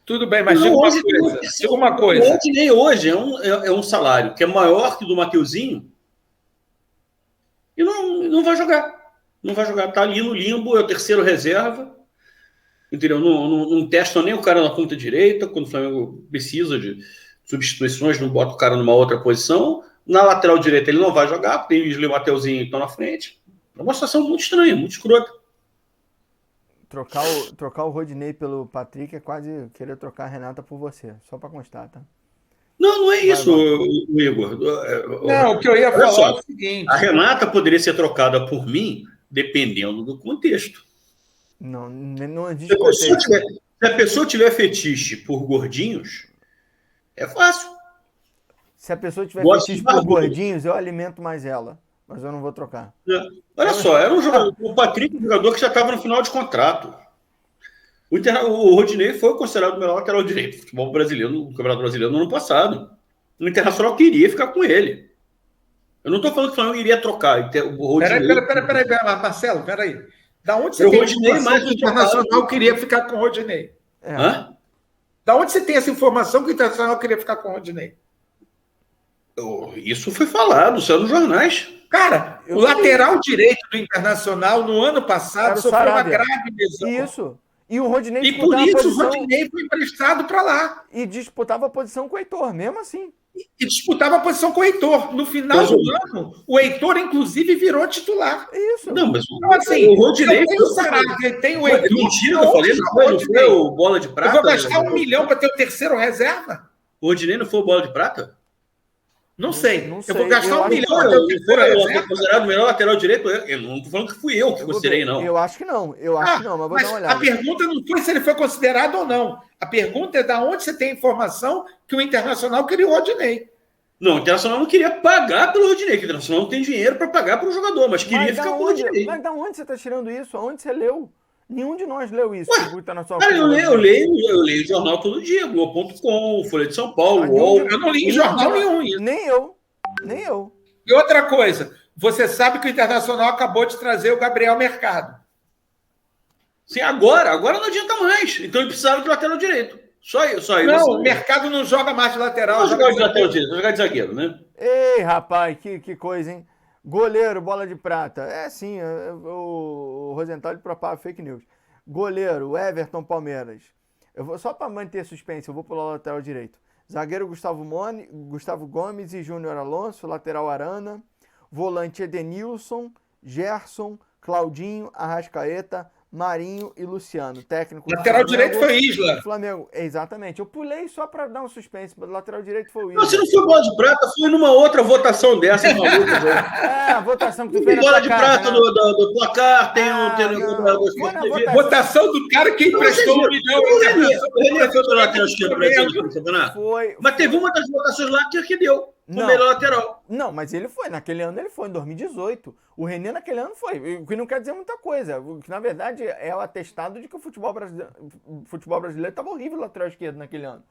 Tudo bem, mas diga uma coisa. O Rodinei hoje é um salário que é maior que o do Mateuzinho e não vai jogar. Não vai jogar. Está ali no limbo, é o terceiro reserva. Entendeu? Não testam nem o cara na ponta direita, quando o Flamengo precisa de substituições, não bota o cara numa outra posição. Na lateral direita ele não vai jogar, porque tem o Isla e o Mateuzinho que estão na frente. É uma situação muito estranha, muito escrota. Trocar o Rodinei pelo Patrick é quase querer trocar a Renata por você, só para constar, tá? Não é isso, Igor. Não, o que eu ia falar é o seguinte. A Renata poderia ser trocada por mim, dependendo do contexto. Não existe contexto. Se a pessoa tiver fetiche por gordinhos, é fácil. Se a pessoa tiver fetiche por gordinhos, eu alimento mais ela. Mas eu não vou trocar. Olha só, era um jogador, o Patrick, um jogador que já estava no final de contrato. O Rodinei foi considerado o melhor lateral direito do futebol brasileiro, no Campeonato Brasileiro no ano passado. O Internacional queria ficar com ele. Eu não estou falando que o Flamengo iria trocar. Peraí, Marcelo, peraí. Da onde você tem informação que o Internacional queria ficar com o Rodinei? Da onde você tem essa informação que o Internacional queria ficar com o Rodinei? Isso foi falado, saiu nos jornais. Cara, o lateral direito do Internacional no ano passado sofreu uma grave lesão. Isso. E o Rodinei e por isso o Rodinei foi emprestado para lá. E disputava a posição com o Heitor, mesmo assim. E disputava a posição com o Heitor. No final do ano, o Heitor, inclusive, virou titular. Isso. Não, mas então, assim, o Rodinei tem o Sarabia, tem o Heitor. Mentira, eu falei, não foi o Bola de Prata? Eu vou gastar $1 milhão para ter o terceiro reserva? O Rodinei não foi o Bola de Prata? Não sei. Eu vou gastar $1 milhão para ter o terceiro reserva? Considerado o melhor lateral direito? Eu não estou falando que fui eu que considerei, não. Eu acho que não. Mas vou dar uma olhada. A pergunta não foi se ele foi considerado ou não. A pergunta é de onde você tem informação que o Internacional queria o Rodinei. Não, o Internacional não queria pagar pelo Rodinei, que o Internacional não tem dinheiro para pagar para o jogador, mas queria ficar com o Rodinei. Mas da onde você está tirando isso? Aonde você leu? Nenhum de nós leu isso. Cara, eu leio jornal todo dia, Globo.com, Folha de São Paulo, UOL. Eu não li jornal nenhum isso. Nem eu. E outra coisa, você sabe que o Internacional acabou de trazer o Gabriel Mercado. Sim, agora não adianta mais. Então ele precisava de lateral direito. Só isso. Não, o Mercado não joga mais de lateral. Não jogar de lateral direito, vai jogar de zagueiro, né? Ei, rapaz, que coisa, hein? Goleiro, Bola de Prata. É sim, o Rosenthal propaga fake news. Goleiro, Everton, Palmeiras. Eu vou só para manter suspense, eu vou pular o lateral direito. Zagueiro Gustavo Gomes e Júnior Alonso, lateral Arana. Volante Edenilson, Gerson, Claudinho, Arrascaeta, Marinho e Luciano. Técnico lateral direito foi Isla. Flamengo, exatamente. Eu pulei só para dar um suspense, mas o lateral direito foi o Isla. Não, se não foi Bola de Prata, foi numa outra votação dessa. A votação que tu fez na Bola de Prata do placar, tem um... Votação do cara que emprestou $1 milhão. O René foi pelo lateral esquerdo no campeonato? Foi. Mas teve uma das votações lá que deu. O melhor lateral. Não, mas ele foi. Naquele ano ele foi, em 2018. O René naquele ano foi. O que não quer dizer muita coisa. O que, na verdade, é o atestado de que o futebol brasileiro estava horrível o lateral esquerdo naquele ano.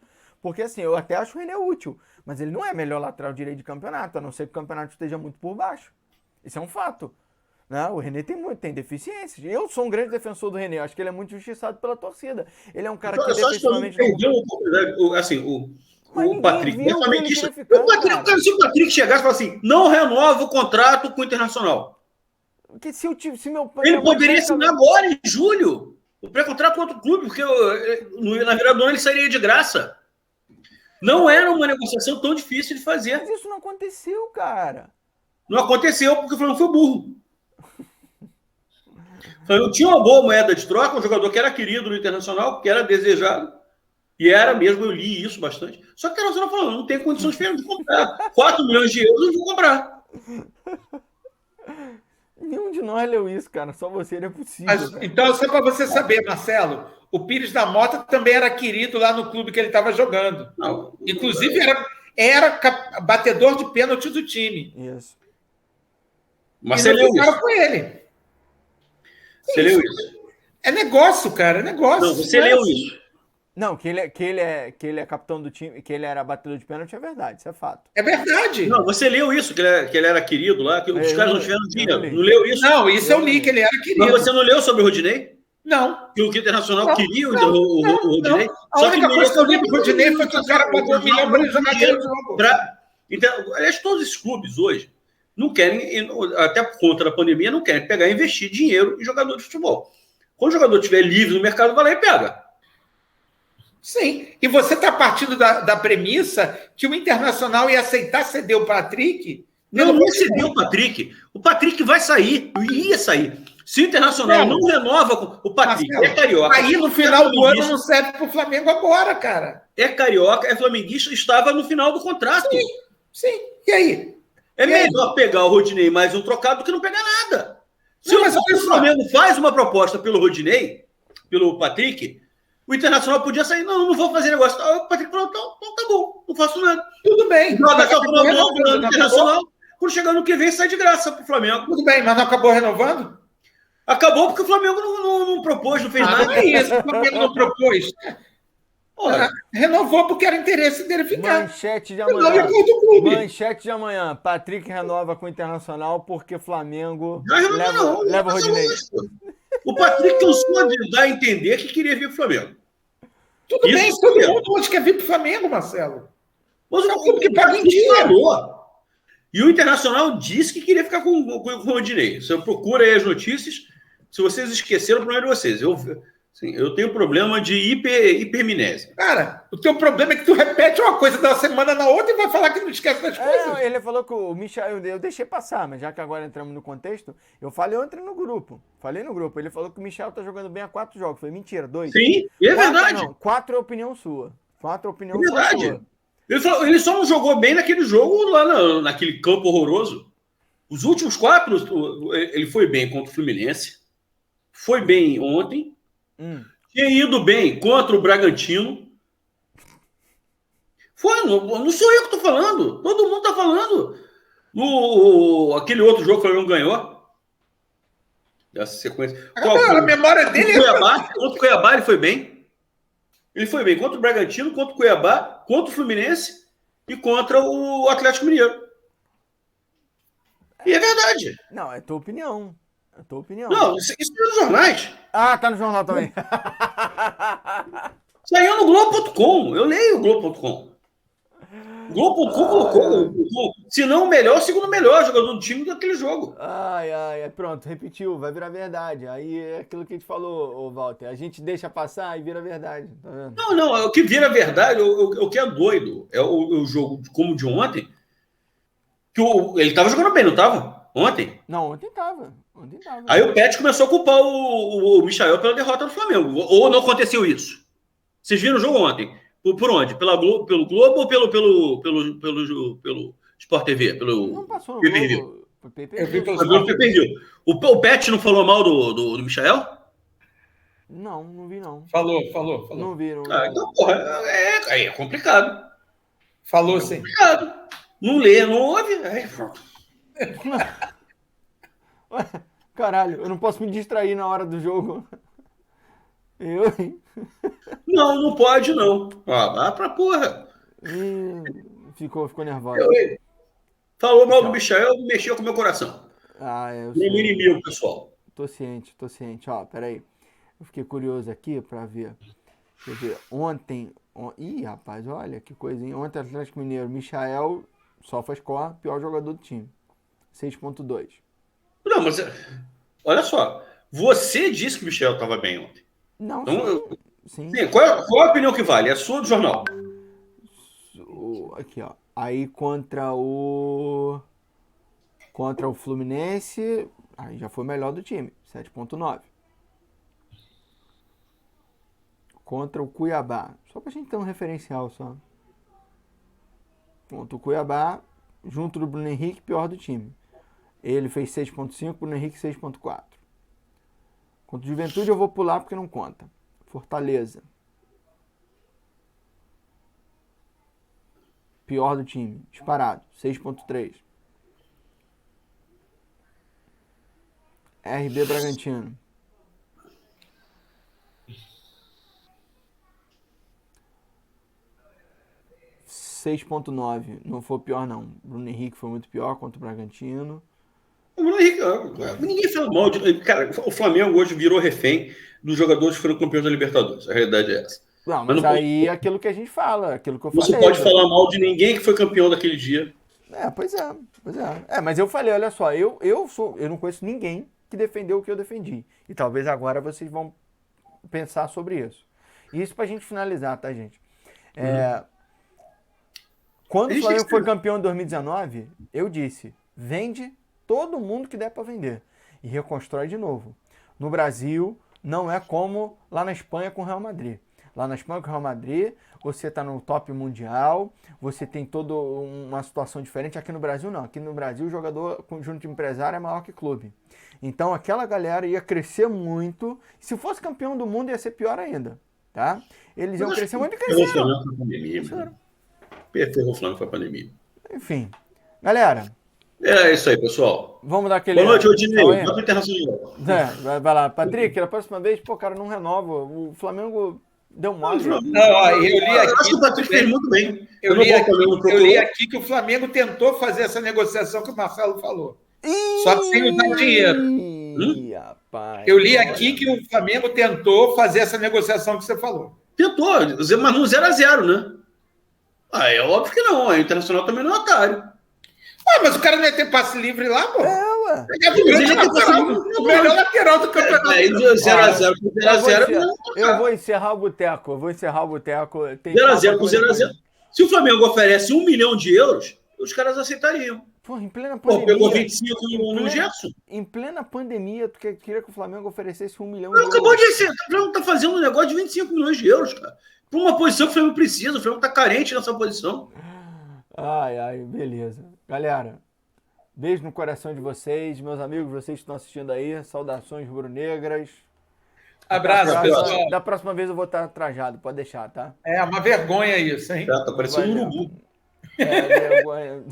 Porque assim, eu até acho o René útil, mas ele não é melhor lateral direito de campeonato, a não ser que o campeonato esteja muito por baixo. Isso é um fato. Né? O René tem deficiências. Eu sou um grande defensor do René, acho que ele é muito injustiçado pela torcida. Ele é um cara que defensivamente perdeu, assim, o Patrick. Viu que ele queria ficar, Se o Patrick chegasse e falasse assim, não renova o contrato com o Internacional. Porque se meu Ele poderia assinar agora, em julho, o pré-contrato com outro clube, porque na virada do ano ele sairia de graça. Não era uma negociação tão difícil de fazer. Mas isso não aconteceu, cara. Não aconteceu porque o Flamengo foi burro. O Flamengo tinha uma boa moeda de troca, um jogador que era querido no Internacional, que era desejado. E era mesmo, eu li isso bastante. Só que o Internacional falou, não tem condições de comprar. 4 milhões de euros eu vou comprar. Nenhum de nós leu isso, cara. Só você, não é possível. Mas, então, só para você saber, Marcelo, o Pires da Mota também era querido lá no clube que ele estava jogando. Não, inclusive, era batedor de pênalti do time. Isso. Mas você leu isso. Com ele. Você leu isso. É negócio, cara, é negócio. Não, você leu isso. Não, que ele é capitão do time, que ele era batedor de pênalti, é verdade, isso é fato. É verdade. Não, você leu isso, que ele era querido lá, que os caras não tiveram dinheiro. Não leu isso? Não, isso eu li, que ele era querido. Mas você não leu sobre o Rodinei? Não. Que o Internacional queria o Rodinei? A única coisa que eu li do Rodinei foi que o cara pagou $1 milhão para ele jogar aquele jogo. Então, aliás, todos esses clubes hoje não querem, até por conta da pandemia, não querem pegar e investir dinheiro em jogador de futebol. Quando o jogador estiver livre no mercado, vai lá e pega. Sim, e você está partindo da premissa que o Internacional ia aceitar ceder o Patrick? Não ia ceder o Patrick. O Patrick vai sair, ia sair. Se o Internacional não renova com o Patrick, Marcelo, é carioca. Aí no final do ano não serve para o Flamengo agora, cara. É carioca, é flamenguista, estava no final do contrato. Sim. E aí? É melhor pegar o Rodinei mais um trocado do que não pegar nada. Se o Flamengo faz uma proposta pelo Rodinei, pelo Patrick, o Internacional podia sair, não vou fazer negócio. O Patrick falou, então tá bom, não faço nada. Tudo bem. Joga até o final do ano Internacional, quando chegar no que vem, sai de graça pro Flamengo. Tudo bem, mas não acabou renovando? Acabou porque o Flamengo não propôs, não fez nada. Não é isso, o Flamengo não propôs. Renovou porque era interesse dele ficar. Manchete de amanhã. Patrick renova com o Internacional porque Flamengo leva o Rodinei. O Patrick cansou de dar a entender que queria vir pro Flamengo. Tudo bem, todo mundo hoje quer vir pro Flamengo, Marcelo. Mas o clube que paga em dinheiro. E o Internacional disse que queria ficar com o Rodinei. Você procura aí as notícias. Se vocês esqueceram, o problema é de vocês. Eu tenho problema de hipermnésia. Cara, o teu problema é que tu repete uma coisa da semana na outra e vai falar que não esquece das coisas. Ele falou que o Michel, eu deixei passar, mas já que agora entramos no contexto, eu falei ontem no grupo. Falei no grupo. Ele falou que o Michel tá jogando bem há 4 jogos. Foi mentira, 2. Sim, é verdade. 4 é opinião sua. 4 é opinião sua. Ele só não jogou bem naquele jogo lá naquele campo horroroso. Os últimos 4, ele foi bem contra o Fluminense. Foi bem ontem. Tinha ido bem contra o Bragantino. Não sou eu que estou falando. Todo mundo está falando. Aquele outro jogo que o Flamengo ganhou. Dessa sequência. A memória dele contra o Cuiabá ele foi bem. Ele foi bem contra o Bragantino, contra o Cuiabá, contra o Fluminense e contra o Atlético Mineiro. E é verdade. Não, é tua opinião. É tua opinião. Não, isso é nos jornais. Tá no jornal também. Saiu no Globo.com. Eu leio o Globo.com. Globo.com colocou, se não o melhor, o segundo melhor jogador do time daquele jogo. Pronto, repetiu, vai virar verdade. Aí é aquilo que a gente falou, Walter. A gente deixa passar e vira verdade. Tá vendo? Não, o que vira verdade, o que é doido, é o jogo como o de ontem, que ele estava jogando bem, não estava? Ontem? Não, ontem tava. Aí o Pet começou a culpar o Michael pela derrota do Flamengo. Ou não aconteceu isso? Vocês viram o jogo ontem? Por onde? Pelo Globo ou pelo Sport TV? Não passou no Globo. Pay-per-view. O Pet não falou mal do Michael? Não vi não. Falou. Não vi. Então, porra, é complicado. Falou sim. Complicado. Não lê, não ouve. Caralho, eu não posso me distrair na hora do jogo. Eu, hein? Não, não pode, não. Ó, vá pra porra. Ficou nervosa. Eu, falou mal do Tchau. Michael, mexeu com o meu coração. Eu Meu sou. inimigo, pessoal. Tô ciente. Ó, peraí. Eu fiquei curioso aqui pra ver. Deixa eu ver. Ontem. Ih, rapaz, olha que coisinha. Ontem, Atlético Mineiro, Michael, SofaScore, pior jogador do time. 6,2. Não, mas olha só. Você disse que o Michel estava bem ontem. Não, Então, sim. sim, qual é a opinião que vale? É a sua do jornal? Aqui, ó. Aí contra o Fluminense, aí já foi o melhor do time, 7,9. Contra o Cuiabá, só pra gente ter um referencial só. Contra o Cuiabá, junto do Bruno Henrique, pior do time. Ele fez 6,5, Bruno Henrique 6,4. Contra o Juventude eu vou pular porque não conta. Fortaleza. Pior do time, disparado, 6,3. RB Bragantino. 6,9. Não foi pior, não. Bruno Henrique foi muito pior contra o Bragantino. O Bruno Henrique, ninguém fala mal de. Cara, o Flamengo hoje virou refém dos jogadores que foram campeões da Libertadores. A realidade é essa. Não, mas aí é aquilo que a gente fala, aquilo que eu Você falei. pode falar mal de ninguém que foi campeão daquele dia. Pois é. Mas eu falei, olha só, eu não conheço ninguém que defendeu o que eu defendi. E talvez agora vocês vão pensar sobre isso. Isso pra gente finalizar, tá, gente? Quando o Flamengo foi campeão em 2019, eu disse, vende todo mundo que der para vender e reconstrói de novo. No Brasil, não é como lá na Espanha com o Real Madrid. Lá na Espanha com o Real Madrid, você está no top mundial, você tem toda uma situação diferente. Aqui no Brasil, não. Aqui no Brasil, o jogador conjunto de empresário é maior que clube. Então, aquela galera ia crescer muito. Se fosse campeão do mundo, ia ser pior ainda, tá? Eles iam crescer muito e cresceram. Ferrou o Flamengo foi a pandemia. Enfim. Galera. É isso aí, pessoal. Vamos dar aquele... Boa noite, Odinei. Vai pro Internacional. Vai lá. Patrick, da próxima vez, cara, não renova. O Flamengo deu mole. Eu li aqui. Acho que o Patrick fez muito bem. Eu li aqui que o Flamengo tentou fazer essa negociação que o Marcelo falou. Só que sem usar dinheiro. Rapaz, eu li aqui que o Flamengo tentou fazer essa negociação que você falou. Tentou, mas no 0-0, né? É óbvio que não. A Internacional também não é otário. Mas o cara não ia ter passe livre lá, pô. Ué. O melhor lateral do campeonato. 0x0 com 0x0. Eu vou encerrar o boteco. 0x0 com 0x0. Se o Flamengo oferece 1 milhão de euros, os caras aceitariam. Porra, em plena pandemia. Pegou 25 no Gerson. Em plena pandemia, tu queria que o Flamengo oferecesse 1 milhão de euros. Acabou de ser. O Flamengo tá fazendo um negócio de 25 milhões de euros, cara. Por uma posição que o Flamengo precisa. O Flamengo tá carente nessa posição. Beleza. Galera, beijo no coração de vocês. Meus amigos, vocês que estão assistindo aí, saudações rubro-negras. Abraço, pessoal. Da próxima vez eu vou estar trajado, pode deixar, tá? É uma vergonha isso, hein? Tá parecendo um urubu. Vergonha.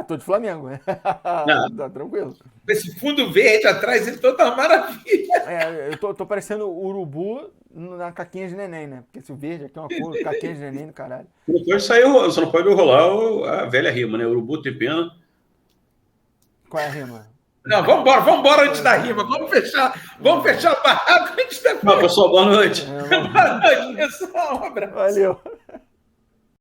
Tô de Flamengo, né? Tá tranquilo. Esse fundo verde atrás, ele toda maravilha. Eu tô parecendo urubu na caquinha de neném, né? Porque esse verde aqui é uma cor, caquinha de neném do caralho. Você não pode rolar a velha rima, né? Urubu tem pena. Qual é a rima? Não, vambora antes da rima. Vamos fechar o barraco antes da rima. Pessoal, boa noite. Boa noite, pessoal. Um abraço. Valeu.